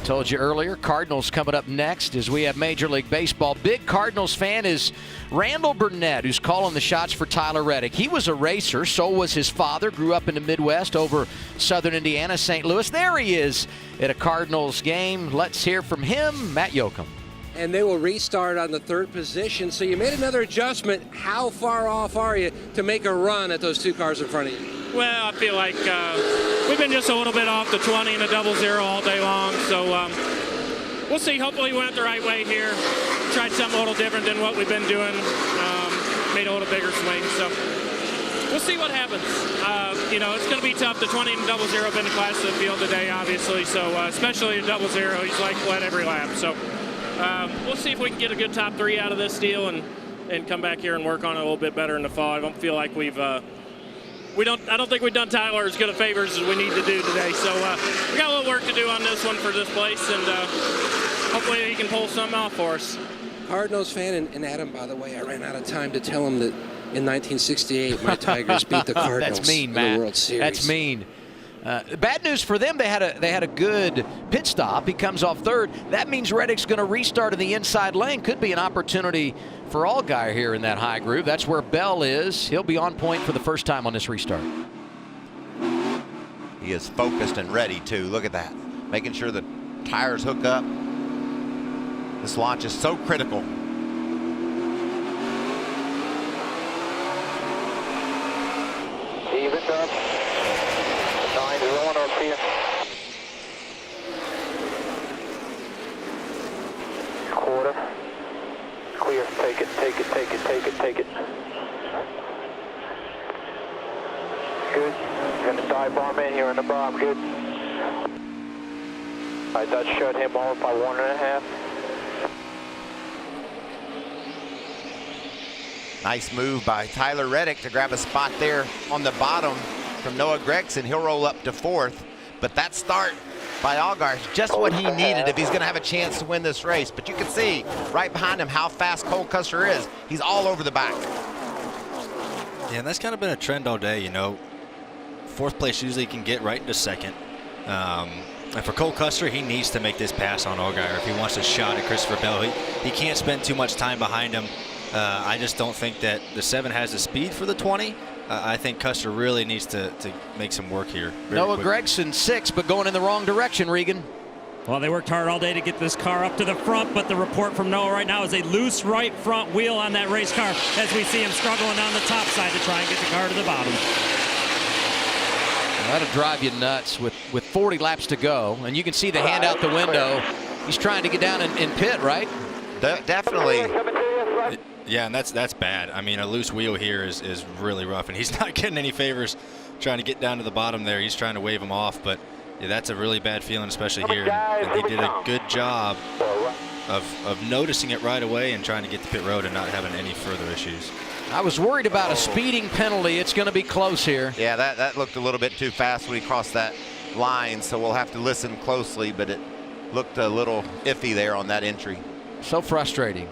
Told you earlier, Cardinals coming up next as we have Major League Baseball. Big Cardinals fan is Randall Burnett, who's calling the shots for Tyler Reddick. He was a racer, so was his father, grew up in the Midwest over southern Indiana, St. Louis. There he is at a Cardinals game. Let's hear from him, Matt Yoakum. And they will restart on the third position. So you made another adjustment. How far off are you to make a run at those two cars in front of you? Well, I feel like we've been just a little bit off the 20 and the 00 all day long. So we'll see. Hopefully we went the right way here. Tried something a little different than what we've been doing. Made a little bigger swing. So we'll see what happens. It's going to be tough. The 20 and 00 have been the class of the field today, obviously. So especially the 00, he's like led every lap. So we'll see if we can get a good top 3 out of this deal and come back here and work on it a little bit better in the fall. I don't feel like I don't think we've done Tyler as good a favors as we need to do today. So we got a little work to do on this one for this place, and hopefully he can pull something off for us. Cardinals fan, and Adam, by the way, I ran out of time to tell him that in 1968 my Tigers beat the Cardinals That's mean, in Matt. the World Series. That's mean. Bad news for them. They had a good pit stop. He comes off third. That means Reddick's going to restart in the inside lane. Could be an opportunity for Allgaier here in that high groove. That's where Bell is. He'll be on point for the first time on this restart. He is focused and ready too. Look at that. Making sure the tires hook up. This launch is so critical. Evened up. 9-1, I'll see you. Quarter. Clear. Take it, take it, take it, take it, take it. Good. Gonna dive bomb in here on the bomb. Good. Alright, that shut him off by 1.5. Nice move by Tyler Reddick to grab a spot there on the bottom from Noah Gregson. He'll roll up to fourth, but that start by Allgaier is just what he needed if he's going to have a chance to win this race. But you can see right behind him how fast Cole Custer is. He's all over the back. Yeah, and that's kind of been a trend all day, Fourth place usually can get right into second. And for Cole Custer, he needs to make this pass on Allgaier if he wants a shot at Christopher Bell. He can't spend too much time behind him. I just don't think that the 7 has the speed for the 20. I think Custer really needs to make some work here. Noah Gregson 6, but going in the wrong direction, Regan. Well, they worked hard all day to get this car up to the front, but the report from Noah right now is a loose right front wheel on that race car as we see him struggling on the top side to try and get the car to the bottom. Well, that'll drive you nuts with 40 laps to go, and you can see the hand out the window. He's trying to get down in pit, right? Definitely. Yeah, and that's bad. I mean, a loose wheel here is really rough, and he's not getting any favors trying to get down to the bottom there. He's trying to wave him off, but yeah, that's a really bad feeling, especially here. And he did a good job of noticing it right away and trying to get to pit road and not having any further issues. I was worried about a speeding penalty. It's going to be close here. Yeah, that looked a little bit too fast when he crossed that line, so we'll have to listen closely, but it looked a little iffy there on that entry. So frustrating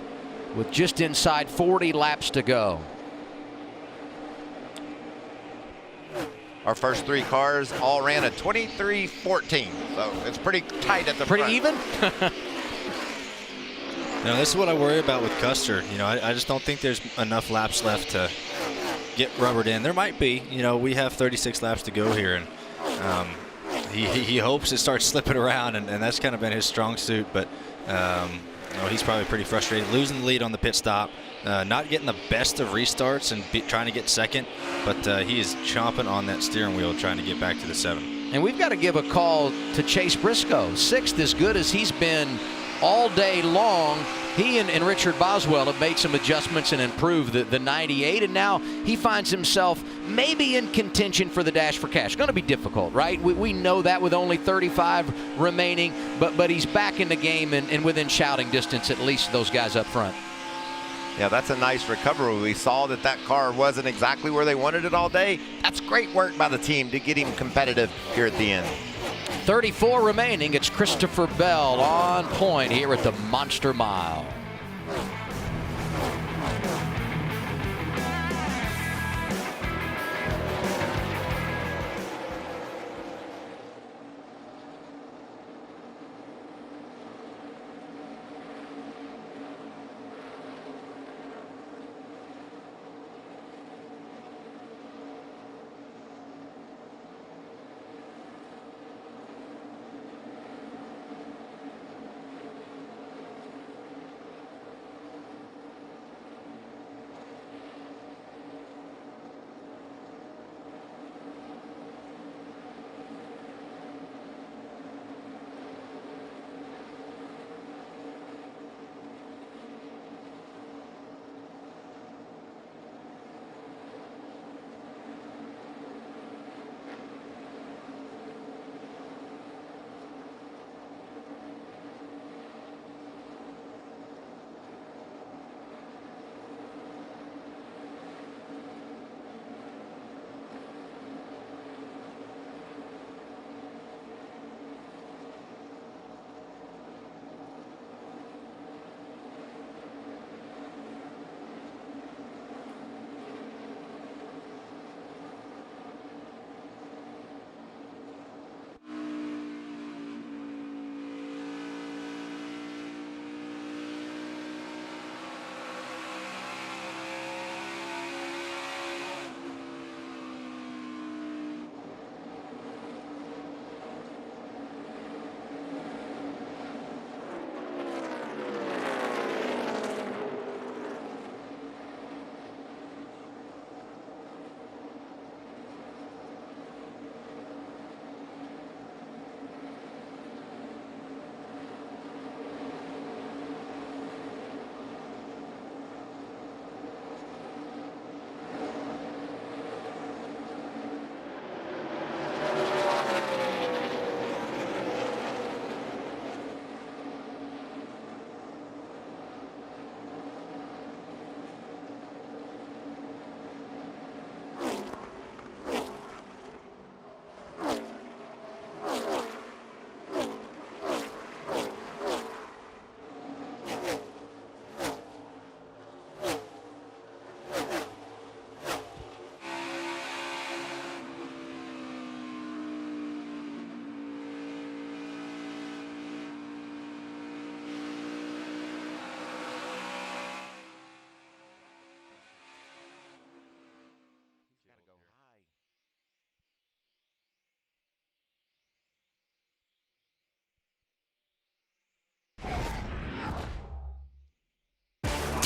with just inside 40 laps to go. Our first 3 cars all ran a 23:14, so it's pretty tight at the front. Pretty even? No, this is what I worry about with Custer. I just don't think there's enough laps left to get rubbered in. There might be. We have 36 laps to go here, and he hopes it starts slipping around, and that's kind of been his strong suit. But he's probably pretty frustrated, losing the lead on the pit stop, not getting the best of restarts and trying to get second. But he is chomping on that steering wheel, trying to get back to the 7. And we've got to give a call to Chase Briscoe. 6th, as good as he's been all day long. He and Richard Boswell have made some adjustments and improved the 98, and now he finds himself maybe in contention for the Dash for Cash. Going to be difficult, right? We know that with only 35 remaining, but he's back in the game and within shouting distance, at least those guys up front. Yeah, that's a nice recovery. We saw that car wasn't exactly where they wanted it all day. That's great work by the team to get him competitive here at the end. 34 remaining. It's Christopher Bell on point here at the Monster Mile.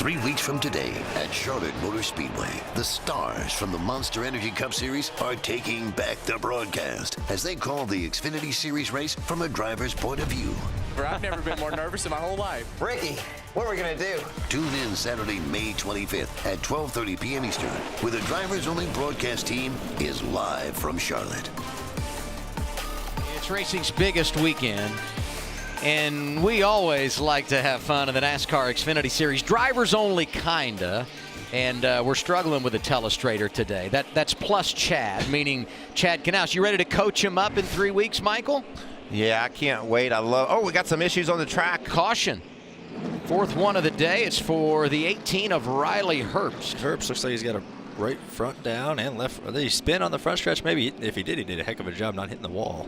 3 weeks from today at Charlotte Motor Speedway, the stars from the Monster Energy Cup Series are taking back the broadcast as they call the Xfinity Series race from a driver's point of view. I've never been more nervous in my whole life. Ricky, what are we going to do? Tune in Saturday, May 25th at 12:30 p.m. Eastern, where the drivers-only broadcast team is live from Charlotte. It's racing's biggest weekend, and we always like to have fun in the NASCAR Xfinity Series. Drivers only, kinda. And we're struggling with a telestrator today. That's plus Chad, meaning Chad Knaus. You ready to coach him up in 3 weeks, Michael? Yeah, I can't wait. We got some issues on the track. Caution. Fourth one of the day. It's for the 18 of Riley Herbst. Herbst looks like he's got a right front down and left. Did he spin on the front stretch? Maybe if he did a heck of a job not hitting the wall.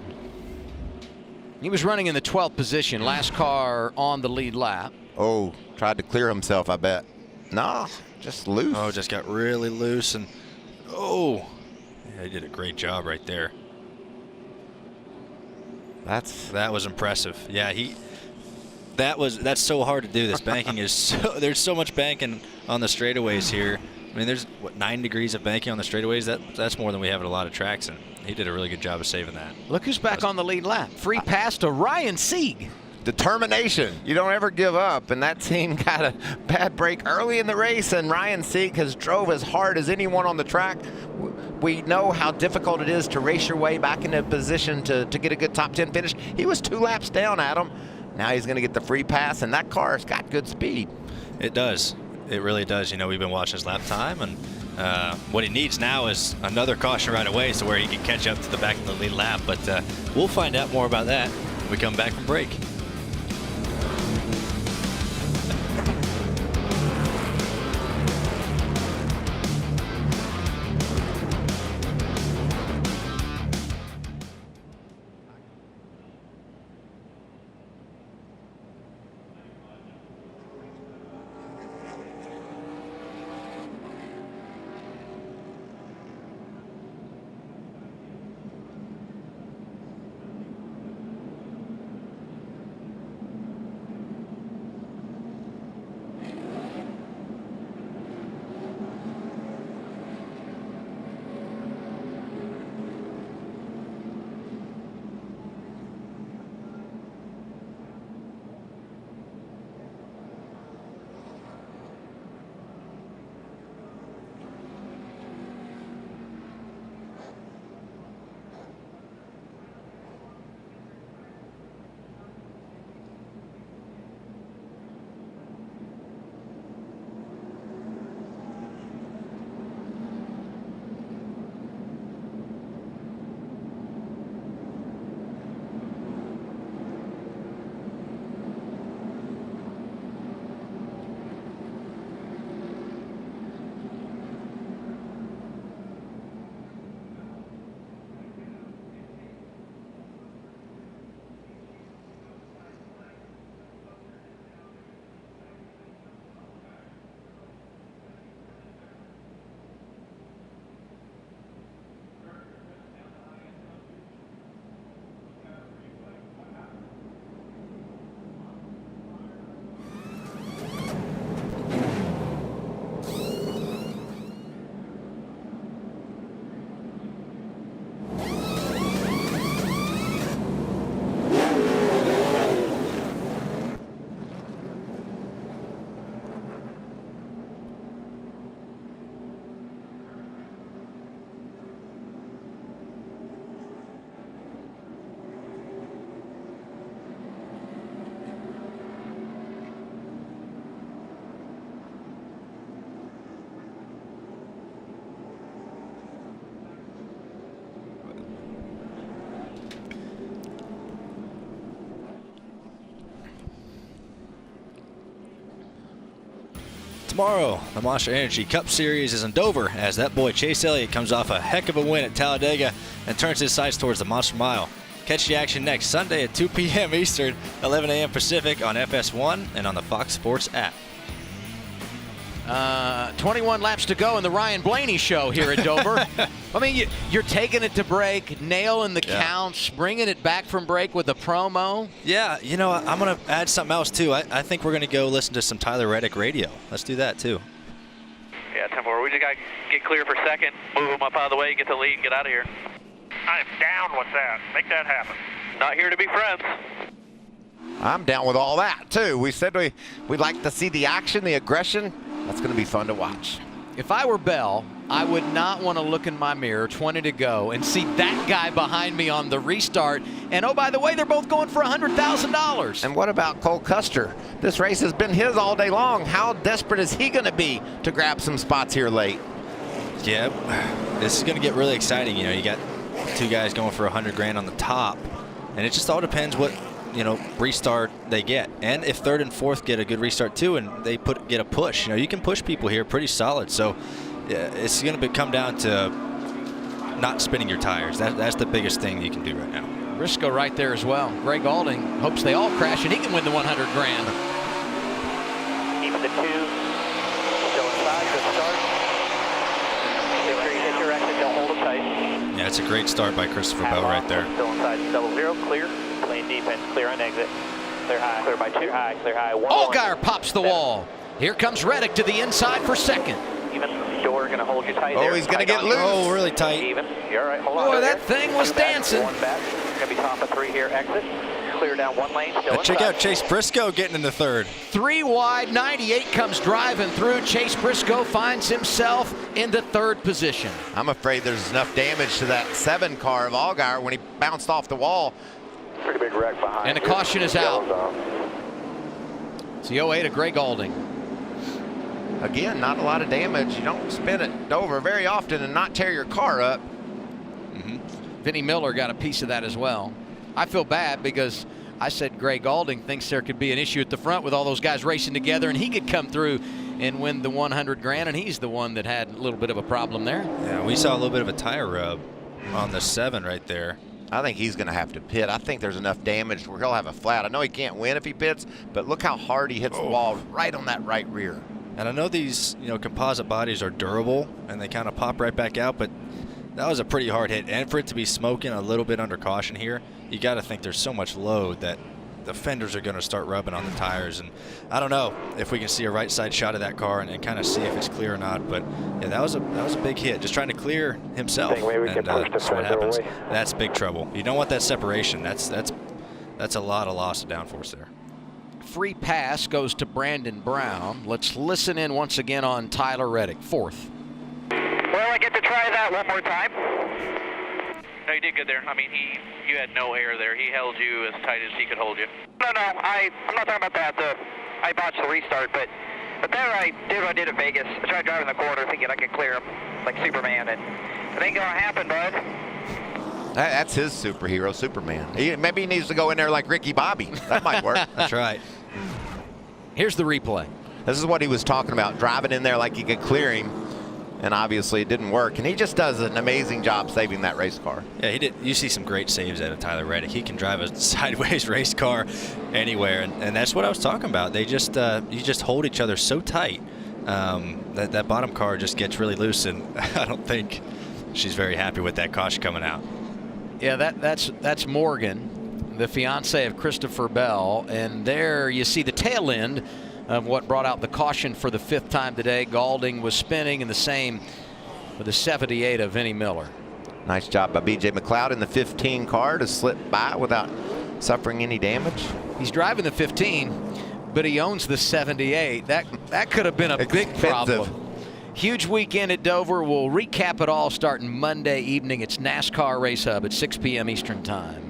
He was running in the 12th position. Last car on the lead lap. Oh, tried to clear himself, I bet. Nah, just loose. Oh, just got really loose. And, yeah, he did a great job right there. That was impressive. Yeah, that's so hard to do. This banking is there's so much banking on the straightaways here. I mean, there's 9 degrees of banking on the straightaways. That's more than we have at a lot of tracks, and he did a really good job of saving that. Look who's back on the lead lap. Free pass to Ryan Sieg. Determination. You don't ever give up, and that team got a bad break early in the race, and Ryan Sieg has drove as hard as anyone on the track. We know how difficult it is to race your way back into a position to get a good top 10 finish. He was 2 laps down, Adam. Now he's going to get the free pass, and that car's got good speed. It does. It really does. You know, we've been watching his lap time, and what he needs now is another caution right away so where he can catch up to the back of the lead lap. But we'll find out more about that when we come back from break. Tomorrow, the Monster Energy Cup Series is in Dover as that boy Chase Elliott comes off a heck of a win at Talladega and turns his sights towards the Monster Mile. Catch the action next Sunday at 2 p.m. Eastern, 11 a.m. Pacific on FS1 and on the Fox Sports app. 21 laps to go in the Ryan Blaney show here at Dover. I mean, you're taking it to break, nailing the counts, bringing it back from break with a promo. Yeah, you know, I'm going to add something else, too. I think we're going to go listen to some Tyler Reddick radio. Let's do that, too. Yeah, 10-4. We just got to get clear for second, move them up out of the way, get the lead, and get out of here. I am down with that. Make that happen. Not here to be friends. I'm down with all that, too. We said we'd like to see the action, the aggression. That's going to be fun to watch. If I were Bell, I would not want to look in my mirror, 20 to go, and see that guy behind me on the restart. And, oh, by the way, they're both going for $100,000. And what about Cole Custer? This race has been his all day long. How desperate is he going to be to grab some spots here late? Yeah, this is going to get really exciting. You know, you got two guys going for $100,000 on the top, and it just all depends what, you know, restart they get, and if third and fourth get a good restart too, and they get a push. You know, you can push people here pretty solid. So yeah, it's going to come down to not spinning your tires. That's the biggest thing you can do right now. Briscoe right there as well. Greg Alding hopes they all crash and he can win the $100,000. Keep the 2. Still inside. Good start. Make sure you hit your exit. Don't hold them tight. Yeah, it's a great start by Christopher Bell right there. Still inside. 00. Clear. Lane defense. Clear on exit. Clear high. Clear by 2. Clear high. Clear high. Allgaier pops the wall. Here comes Reddick to the inside for second. Even. Door going to hold you tight there. Oh, he's going to get loose. Oh, really tight. Even. You're all right. Hold on. Boy, that thing was dancing. One back. Going to be top of 3 here. Exit. Clear down 1 lane. Still check out Chase Briscoe getting in the third. 3 wide. 98 comes driving through. Chase Briscoe finds himself in the third position. I'm afraid there's enough damage to that 7 car of Allgaier when he bounced off the wall. Pretty big wreck behind. And the caution is out. It's the 08 of Greg Alding. Again, not a lot of damage. You don't spin it Dover very often and not tear your car up. Vinnie Miller got a piece of that as well. I feel bad because I said Greg Alding thinks there could be an issue at the front with all those guys racing together, and he could come through and win the $100,000, and he's the one that had a little bit of a problem there. Yeah, we saw a little bit of a tire rub on the 7 right there. I think he's going to have to pit. I think there's enough damage where he'll have a flat. I know he can't win if he pits, but look how hard he hits the wall right on that right rear. And I know these, you know, composite bodies are durable and they kind of pop right back out, but that was a pretty hard hit. And for it to be smoking a little bit under caution here, you got to think there's so much load that the fenders are going to start rubbing on the tires. And I don't know if we can see a right side shot of that car and kind of see if it's clear or not. But yeah, that was a big hit, just trying to clear himself. And that's what happens. That's big trouble. You don't want that separation. That's a lot of loss of downforce there. Free pass goes to Brandon Brown. Let's listen in once again on Tyler Reddick, 4th. Well, I get to try that one more time. No, you did good there. I mean, you had no air there. He held you as tight as he could hold you. No, I'm not talking about that. I botched the restart, but there I did what I did at Vegas. I tried driving the corner thinking I could clear him like Superman, and it ain't gonna happen, bud. That's his superhero, Superman. Maybe he needs to go in there like Ricky Bobby. That might work. That's right. Here's the replay. This is what he was talking about, driving in there like he could clear him, and obviously it didn't work. And he just does an amazing job saving that race car. Yeah, he did. You see some great saves out of Tyler Reddick. He can drive a sideways race car anywhere, and that's what I was talking about. They just you just hold each other so tight that bottom car just gets really loose, and I don't think she's very happy with that caution coming out. Yeah, that's Morgan, the fiance of Christopher Bell, and there you see the tail end of what brought out the caution for the 5th time today. Galding was spinning, and the same with the 78 of Vinnie Miller. Nice job by B.J. McLeod in the 15 car to slip by without suffering any damage. He's driving the 15, but he owns the 78. That could have been a big problem. Huge weekend at Dover. We'll recap it all starting Monday evening. It's NASCAR Race Hub at 6 p.m. Eastern Time.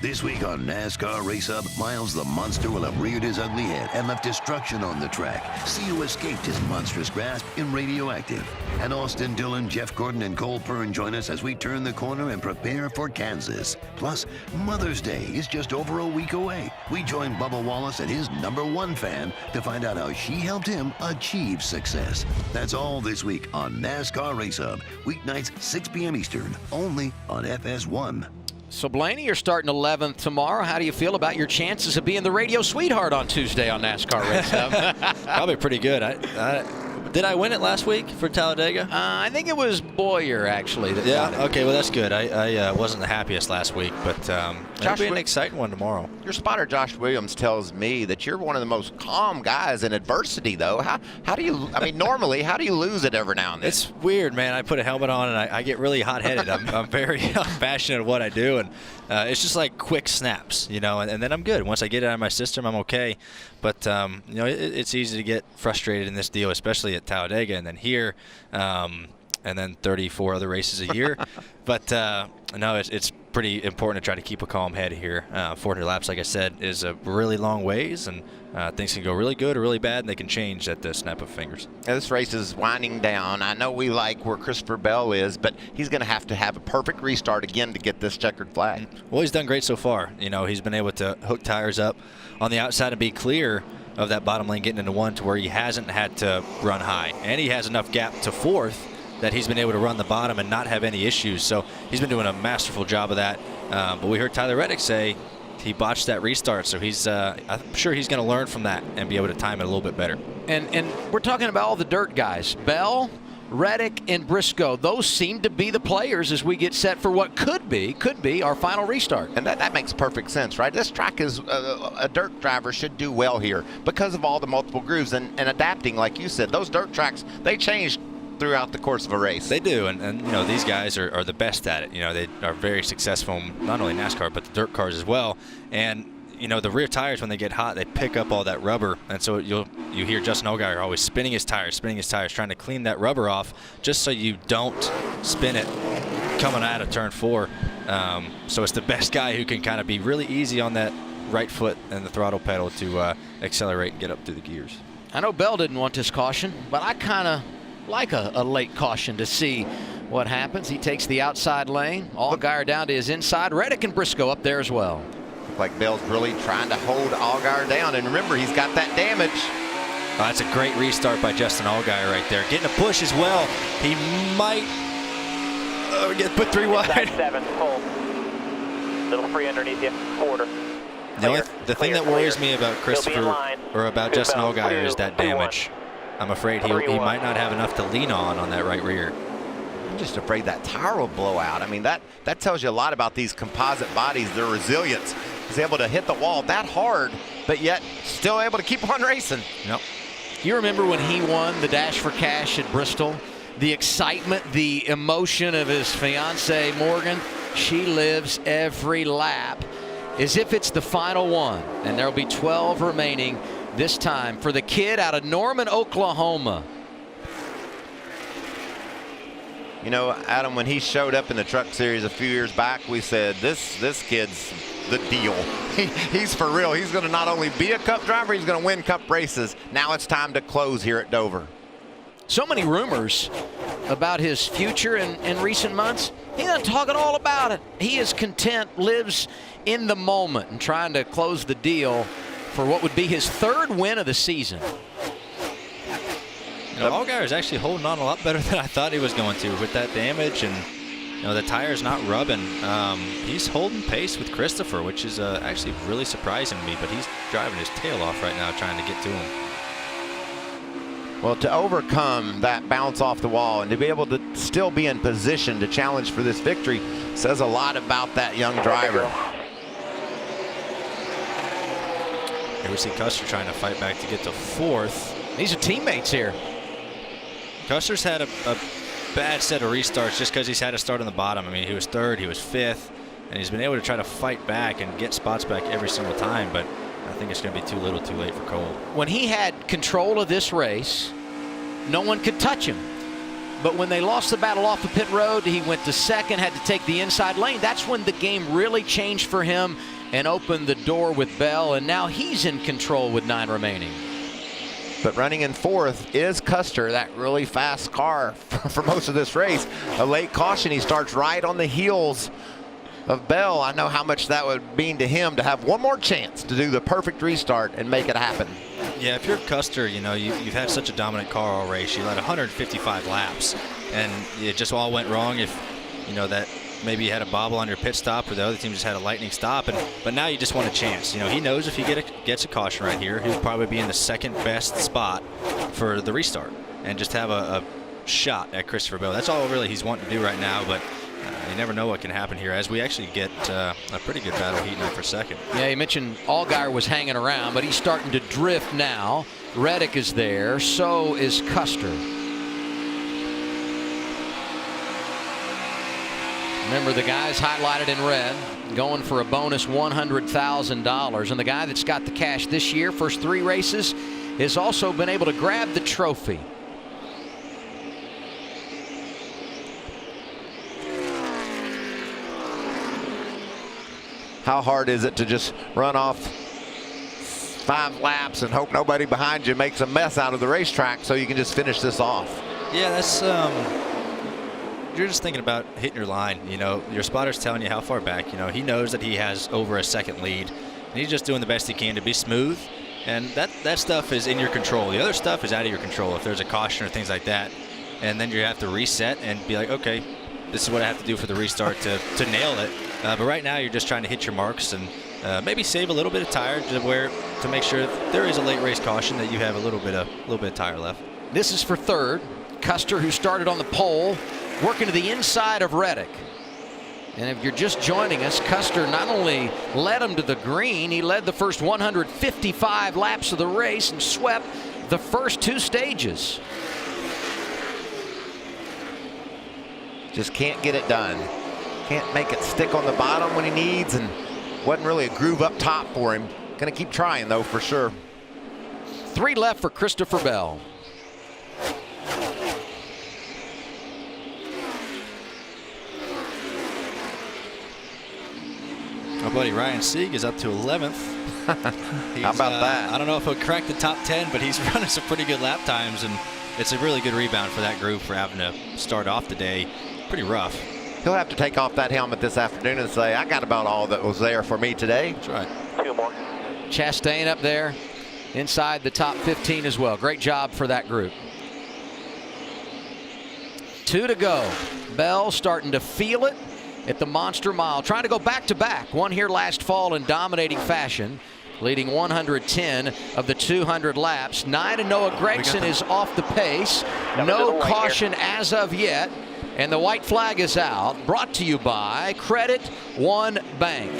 This week on NASCAR Race Hub, Miles the Monster will have reared his ugly head and left destruction on the track. See who escaped his monstrous grasp in Radioactive. And Austin Dillon, Jeff Gordon, and Cole Pern join us as we turn the corner and prepare for Kansas. Plus, Mother's Day is just over a week away. We join Bubba Wallace and his #1 fan to find out how she helped him achieve success. That's all this week on NASCAR Race Hub. Weeknights, 6 p.m. Eastern, only on FS1. So, Blaney, you're starting 11th tomorrow. How do you feel about your chances of being the radio sweetheart on Tuesday on NASCAR Race Hub? Probably pretty good. Did I win it last week for Talladega? I think it was Boyer, actually. That got it. Okay, well, that's good. I wasn't the happiest last week, but it'll be an exciting one tomorrow. Your spotter, Josh Williams, tells me that you're one of the most calm guys in adversity, though. How do you, I mean, normally, how do you lose it every now and then? It's weird, man. I put a helmet on, and I get really hot-headed. I'm very passionate at what I do, and it's just like quick snaps, you know, and then I'm good. Once I get it out of my system, I'm okay. But, you know, it's easy to get frustrated in this deal, especially at Talladega and then here, and then 34 other races a year. But, no, it's pretty important to try to keep a calm head here. 400 laps, like I said, is a really long ways, and things can go really good or really bad, and they can change at the snap of fingers. Now, this race is winding down. I know we like where Christopher Bell is, but he's going to have a perfect restart again to get this checkered flag. Well, he's done great so far. You know, he's been able to hook tires up on the outside and be clear of that bottom lane getting into one to where he hasn't had to run high. And he has enough gap to fourth that he's been able to run the bottom and not have any issues. So he's been doing a masterful job of that. But we heard Tyler Reddick say he botched that restart, so he's I'm sure he's going to learn from that and be able to time it a little bit better. And we're talking about all the dirt guys. Bell, Reddick, and Briscoe. Those seem to be the players as we get set for what could be our final restart. And that makes perfect sense, right? This track is a dirt driver should do well here because of all the multiple grooves and adapting, like you said. Those dirt tracks, they change throughout the course of a race. They do, and you know, these guys are the best at it. You know, they are very successful, not only NASCAR, but the dirt cars as well. And you know, the rear tires, when they get hot, they pick up all that rubber, and so you hear Justin Allgaier always spinning his tires, trying to clean that rubber off, just so you don't spin it coming out of turn 4. So it's the best guy who can kind of be really easy on that right foot and the throttle pedal to accelerate and get up through the gears. I know Bell didn't want this caution, but I kind of like a late caution to see what happens. He takes the outside lane. Allgaier down to his inside. Reddick and Briscoe up there as well. Look like Bell's really trying to hold Allgaier down, and remember, he's got that damage. Oh, that's a great restart by Justin Allgaier right there. Getting a push as well. He might get put 3 wide. 7, full. Little free underneath you, quarter. The thing that worries me about Christopher or about Justin Allgaier is that damage. I'm afraid he might not have enough to lean on that right rear. I'm just afraid that tire will blow out. I mean, that tells you a lot about these composite bodies, their resilience. He's able to hit the wall that hard, but yet still able to keep on racing. Yep. You remember when he won the Dash for Cash at Bristol? The excitement, the emotion of his fiancee, Morgan. She lives every lap as if it's the final one, and there'll be 12 remaining this time for the kid out of Norman, Oklahoma. You know, Adam, when he showed up in the Truck Series a few years back, we said, this kid's the deal. He's for real. He's going to not only be a Cup driver, he's going to win Cup races. Now it's time to close here at Dover. So many rumors about his future in recent months. He's not talking all about it. He is content, lives in the moment, and trying to close the deal for what would be his 3rd win of the season. You know, Allgaier is actually holding on a lot better than I thought he was going to with that damage, and you know, the tire's not rubbing. He's holding pace with Christopher, which is actually really surprising to me, but he's driving his tail off right now trying to get to him. Well, to overcome that bounce off the wall and to be able to still be in position to challenge for this victory says a lot about that young driver. Here we see Custer trying to fight back to get to 4th. These are teammates here. Custer's had a bad set of restarts just because he's had to start on the bottom. I mean, he was 3rd, he was 5th, and he's been able to try to fight back and get spots back every single time, but I think it's going to be too little too late for Cole. When he had control of this race, no one could touch him. But when they lost the battle off the pit road, he went to 2nd, had to take the inside lane. That's when the game really changed for him and opened the door with Bell, and now he's in control with 9 remaining. But running in 4th is Custer, that really fast car for most of this race. A late caution, he starts right on the heels of Bell. I know how much that would mean to him to have one more chance to do the perfect restart and make it happen. Yeah, if you're Custer, you know, you've had such a dominant car all race. You led 155 laps, and it just all went wrong. If, you know, that maybe you had a bobble on your pit stop, or the other team just had a lightning stop, but now you just want a chance. You know, he knows if he gets a caution right here, he'll probably be in the second best spot for the restart and just have a shot at Christopher Bell. That's all really he's wanting to do right now, but you never know what can happen here as we actually get a pretty good battle heating up for second. Yeah, you mentioned Allgaier was hanging around, but he's starting to drift now. Reddick is there, so is Custer. Remember, the guys highlighted in red going for a bonus $100,000, and the guy that's got the cash this year, first 3 races, has also been able to grab the trophy. How hard is it to just run off 5 laps and hope nobody behind you makes a mess out of the racetrack so you can just finish this off? Yeah, that's you're just thinking about hitting your line. You know, your spotter's telling you how far back. You know, he knows that he has over a second lead, and he's just doing the best he can to be smooth. And that stuff is in your control. The other stuff is out of your control. If there's a caution or things like that, and then you have to reset and be like, okay, this is what I have to do for the restart to nail it. But right now, you're just trying to hit your marks and maybe save a little bit of tire to make sure if there is a late race caution that you have a little bit of tire left. This is for third. Custer, who started on the pole, working to the inside of Reddick. And if you're just joining us, Custer not only led him to the green, he led the first 155 laps of the race and swept the first 2 stages. Just can't get it done. Can't make it stick on the bottom when he needs, and wasn't really a groove up top for him. Gonna keep trying though, for sure. 3 left for Christopher Bell. My buddy Ryan Sieg is up to 11th. How about that? I don't know if he'll crack the top 10, but he's running some pretty good lap times, and it's a really good rebound for that group for having to start off the day pretty rough. He'll have to take off that helmet this afternoon and say, I got about all that was there for me today. That's right. 2 more. Chastain up there inside the top 15 as well. Great job for that group. 2 to go. Bell starting to feel it at the Monster Mile, trying to go back-to-back. One here last fall in dominating fashion, leading 110 of the 200 laps. 9 and Noah Gregson is off the pace. No caution as of yet, and the white flag is out. Brought to you by Credit One Bank.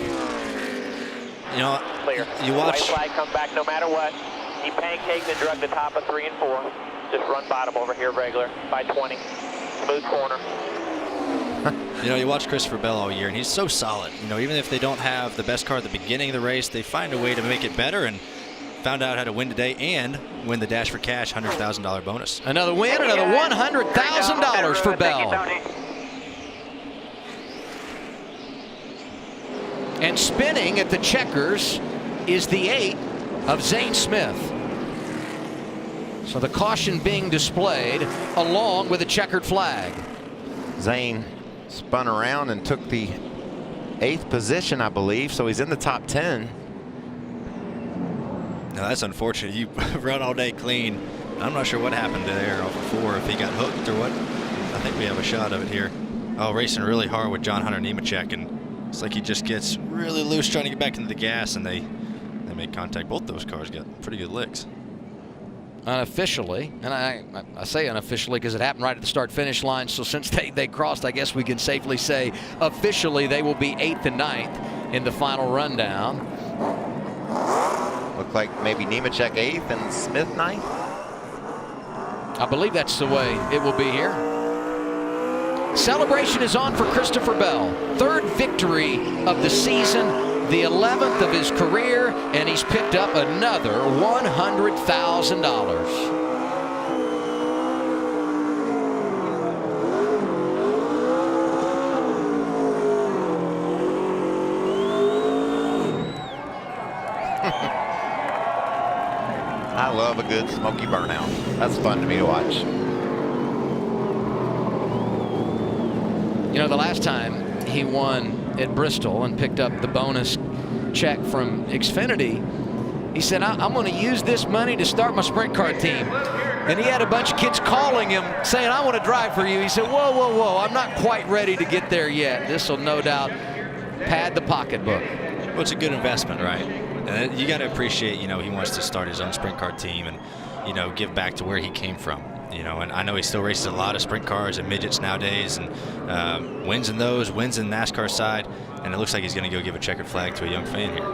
You know, Clear. You watch. White flag comes back no matter what. He pancaked and drug the top of 3 and 4. Just run bottom over here regular by 20. Smooth corner. You know, you watch Christopher Bell all year, and he's so solid. You know, even if they don't have the best car at the beginning of the race, they find a way to make it better, and found out how to win today and win the Dash for Cash $100,000 bonus. Another win, another $100,000 for Bell. And spinning at the checkers is the 8 of Zane Smith. So the caution being displayed along with a checkered flag. Zane spun around and took the 8th position, I believe, so he's in the top 10. No, that's unfortunate. You run all day clean. I'm not sure what happened there off of 4, if he got hooked or what. I think we have a shot of it here. Oh, racing really hard with John Hunter Nemechek, and it's like he just gets really loose trying to get back into the gas, and they make contact. Both those cars got pretty good licks. Unofficially, and I say unofficially because it happened right at the start-finish line, so since they crossed, I guess we can safely say officially they will be 8th and 9th in the final rundown. Look like maybe Nemechek 8th and Smith 9th. I believe that's the way it will be here. Celebration is on for Christopher Bell. 3rd victory of the season, the 11th of his career, and he's picked up another $100,000. I love a good smoky burnout. That's fun to me to watch. You know, the last time he won at Bristol and picked up the bonus check from Xfinity, he said, I'm going to use this money to start my sprint car team. And he had a bunch of kids calling him saying, I want to drive for you. He said, whoa, whoa, whoa, I'm not quite ready to get there yet. This will no doubt pad the pocketbook. Well, it's a good investment, right? And you got to appreciate, he wants to start his own sprint car team and, give back to where he came from. And I know he still races a lot of sprint cars and midgets nowadays, and wins in those, wins in NASCAR side, and it looks like he's going to go give a checkered flag to a young fan here.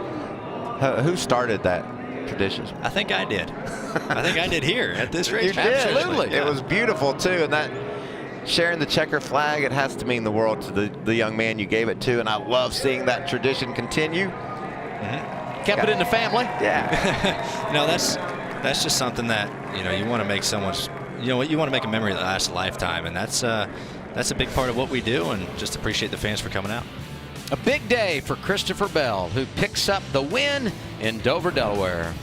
Who started that tradition? I think I did. I think I did here at this race. You did. Absolutely. It was beautiful too, and that sharing the checker flag, it has to mean the world to the young man you gave it to, and I love seeing that tradition continue. Kept it in the family. Yeah. That's just something that you want to make someone's. You want to make a memory that lasts a lifetime, and that's a big part of what we do, and just appreciate the fans for coming out. A big day for Christopher Bell, who picks up the win in Dover, Delaware.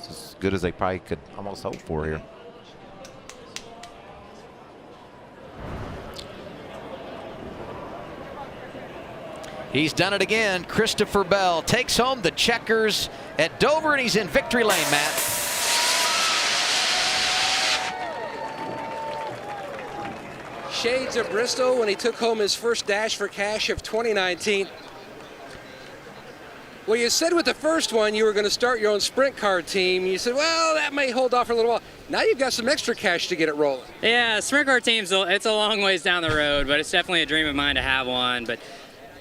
As good as they probably could almost hope for here. He's done it again. Christopher Bell takes home the checkers at Dover, and he's in victory lane, Matt. Shades of Bristol when he took home his first Dash for Cash of 2019. Well, you said with the first one you were going to start your own sprint car team. You said, well, that may hold off for a little while. Now you've got some extra cash to get it rolling. Yeah, sprint car teams, it's a long ways down the road, but it's definitely a dream of mine to have one. But,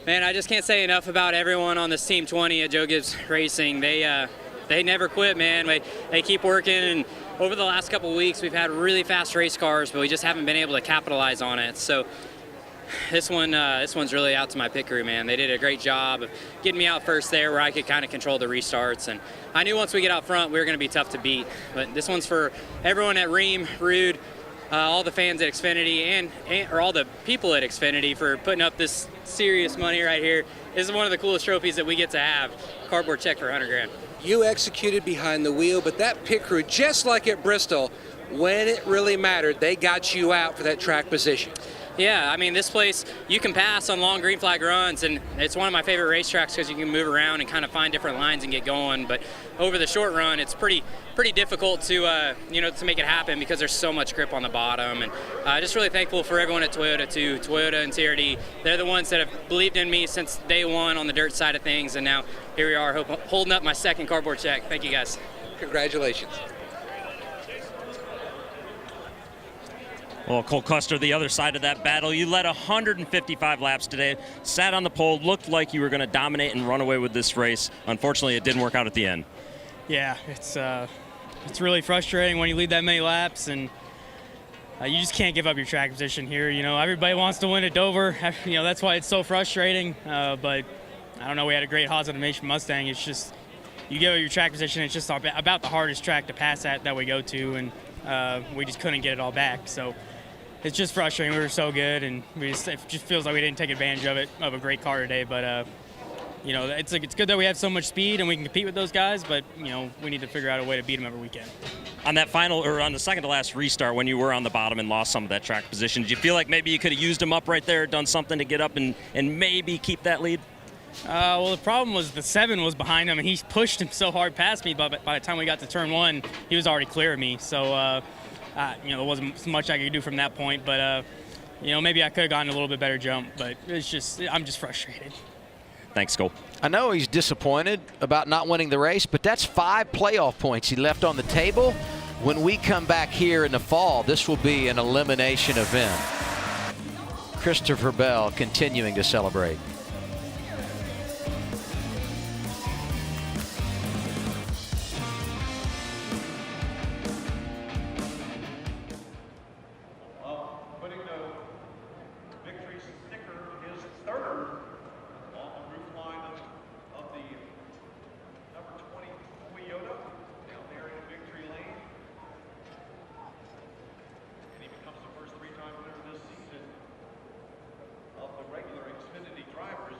man, I just can't say enough about everyone on this Team 20 at Joe Gibbs Racing. They never quit, man. They keep working, and over the last couple of weeks we've had really fast race cars, but we just haven't been able to capitalize on it. So this one's really out to my pit crew, man. They did a great job of getting me out first there where I could kind of control the restarts. And I knew once we get out front, we were going to be tough to beat. But this one's for everyone at Ream, Rude, all the fans at Xfinity, or all the people at Xfinity for putting up this serious money right here. This is one of the coolest trophies that we get to have. Cardboard check for 100 grand. You executed behind the wheel, but that pit crew, just like at Bristol, when it really mattered, they got you out for that track position. Yeah, I mean, this place, you can pass on long green flag runs, and it's one of my favorite racetracks because you can move around and kind of find different lines and get going. But over the short run, it's pretty difficult to, to make it happen because there's so much grip on the bottom. And just really thankful for everyone at Toyota, too. Toyota and TRD, they're the ones that have believed in me since day one on the dirt side of things. And now here we are holding up my second cardboard check. Thank you, guys. Congratulations. Well, Cole Custer, the other side of that battle, you led 155 laps today, sat on the pole, looked like you were going to dominate and run away with this race. Unfortunately, it didn't work out at the end. Yeah, it's really frustrating when you lead that many laps, and you just can't give up your track position here. Everybody wants to win at Dover. That's why it's so frustrating. But I don't know, we had a great Haas Automation Mustang. It's just, you give up your track position, it's just about the hardest track to pass that we go to, and we just couldn't get it all back. So it's just frustrating. We were so good, and it just feels like we didn't take advantage of a great car today. But it's good that we have so much speed and we can compete with those guys. But we need to figure out a way to beat them every weekend. On that on the second to last restart, when you were on the bottom and lost some of that track position, did you feel like maybe you could have used them up right there, done something to get up and maybe keep that lead? Well, the problem was the 7 was behind him, and he pushed him so hard past me. But by the time we got to turn 1, he was already clear of me. So. There wasn't much I could do from that point, but maybe I could have gotten a little bit better jump, but I'm just frustrated. Thanks, Cole. I know he's disappointed about not winning the race, but that's 5 playoff points he left on the table. When we come back here in the fall, this will be an elimination event. Christopher Bell continuing to celebrate. Regular Xfinity drivers,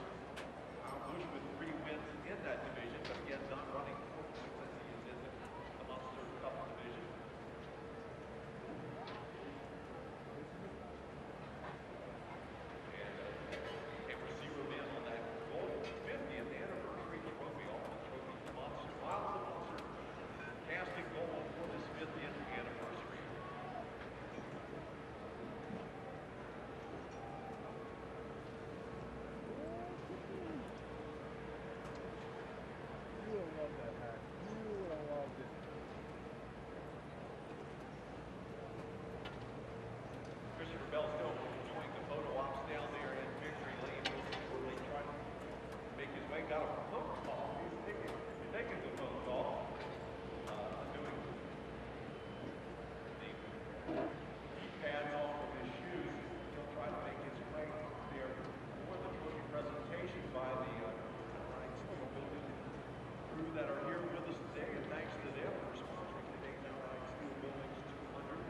Bush with 3 wins in that division, but again, not running since he is in the Monster Cup division. And a receiver win on that gold 50th anniversary trophy, Ultimate Trophy Monster. Miles the Monster casting gold for this 50th anniversary. Christopher Bell still enjoying the photo ops down there in Victory Lane. Where they try to make his way. Got a phone call. He's taking the phone call. Doing the heat pads off of his shoes. He'll try to make his way there for the trophy presentation by the building crew that are here with us today. And thanks to them for sponsoring today's Outright Steel Buildings 200.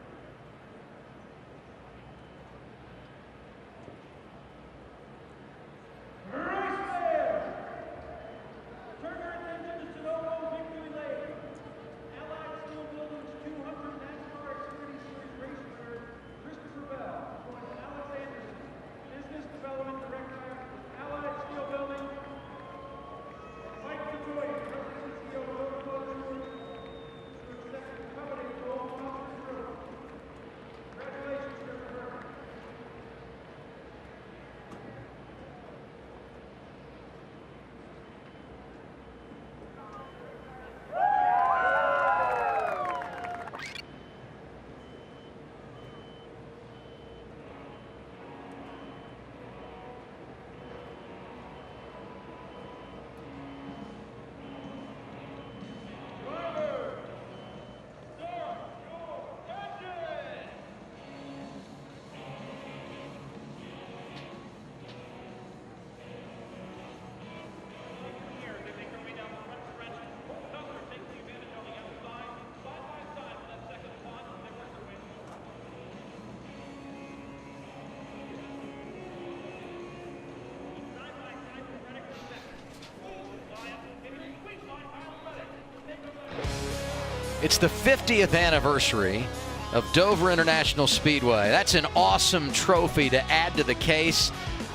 It's the 50th anniversary of Dover International Speedway. That's an awesome trophy to add to the case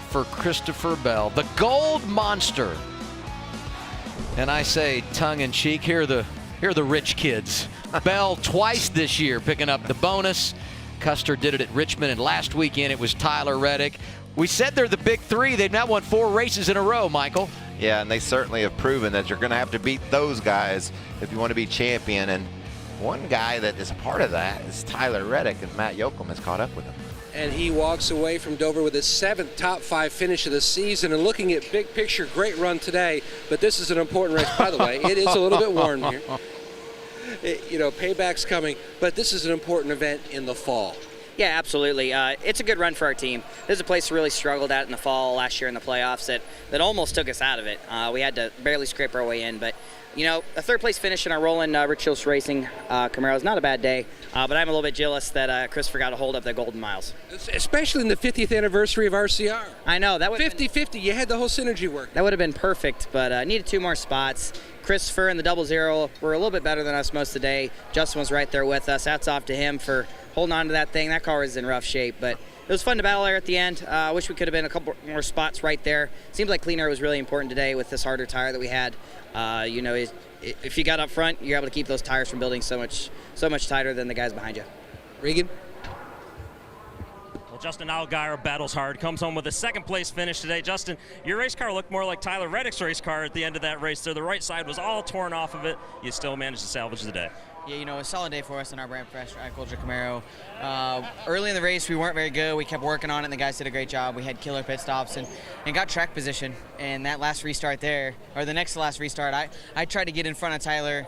for Christopher Bell, the Gold Monster. And I say tongue-in-cheek, here are the rich kids. Bell twice this year picking up the bonus. Custer did it at Richmond, and last weekend it was Tyler Reddick. We said they're the big three. They've now won 4 races in a row, Michael. Yeah, and they certainly have proven that you're going to have to beat those guys if you want to be champion. And one guy that is a part of that is Tyler Reddick, and Matt Yoakum has caught up with him. And he walks away from Dover with his 7th top 5 finish of the season. And looking at big picture, great run today. But this is an important race. By the way, it is a little bit warm here. Payback's coming. But this is an important event in the fall. Yeah, absolutely. It's a good run for our team. This is a place we really struggled at in the fall last year in the playoffs that almost took us out of it. We had to barely scrape our way in. But, a third-place finish in our Roland Rich Hills Racing Camaro is not a bad day. But I'm a little bit jealous that Christopher got a hold of the Golden Miles. Especially in the 50th anniversary of RCR. I know. That would 50-50. You had the whole synergy work. That would have been perfect, but needed 2 more spots. Christopher and the 00 were a little bit better than us most of the day. Justin was right there with us. Hats off to him for holding on to that thing. That car was in rough shape, but it was fun to battle there at the end. I wish we could have been a couple more spots right there. Seems like clean air was really important today with this harder tire that we had. If you got up front, you're able to keep those tires from building so much tighter than the guys behind you. Regan? Well, Justin Allgaier battles hard, comes home with a 2nd place finish today. Justin, your race car looked more like Tyler Reddick's race car at the end of that race there. The right side was all torn off of it. You still managed to salvage the day. Yeah, a solid day for us in our brand fresh agriculture Camaro. Early in the race, we weren't very good. We kept working on it, and the guys did a great job. We had killer pit stops and got track position. And that last restart there, or the next to last restart, I tried to get in front of Tyler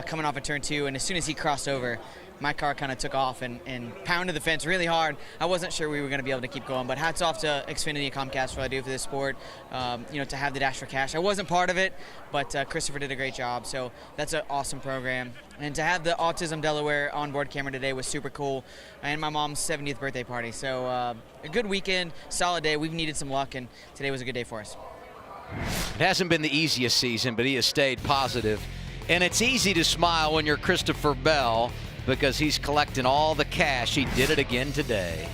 coming off of turn 2, and as soon as he crossed over, my car kind of took off and pounded the fence really hard. I wasn't sure we were going to be able to keep going, but hats off to Xfinity and Comcast for what I do for this sport. To have the Dash for Cash. I wasn't part of it, but Christopher did a great job, so that's an awesome program. And to have the Autism Delaware onboard camera today was super cool, and my mom's 70th birthday party. So a good weekend, solid day. We've needed some luck, and today was a good day for us. It hasn't been the easiest season, but he has stayed positive. And it's easy to smile when you're Christopher Bell, because he's collecting all the cash. He did it again today.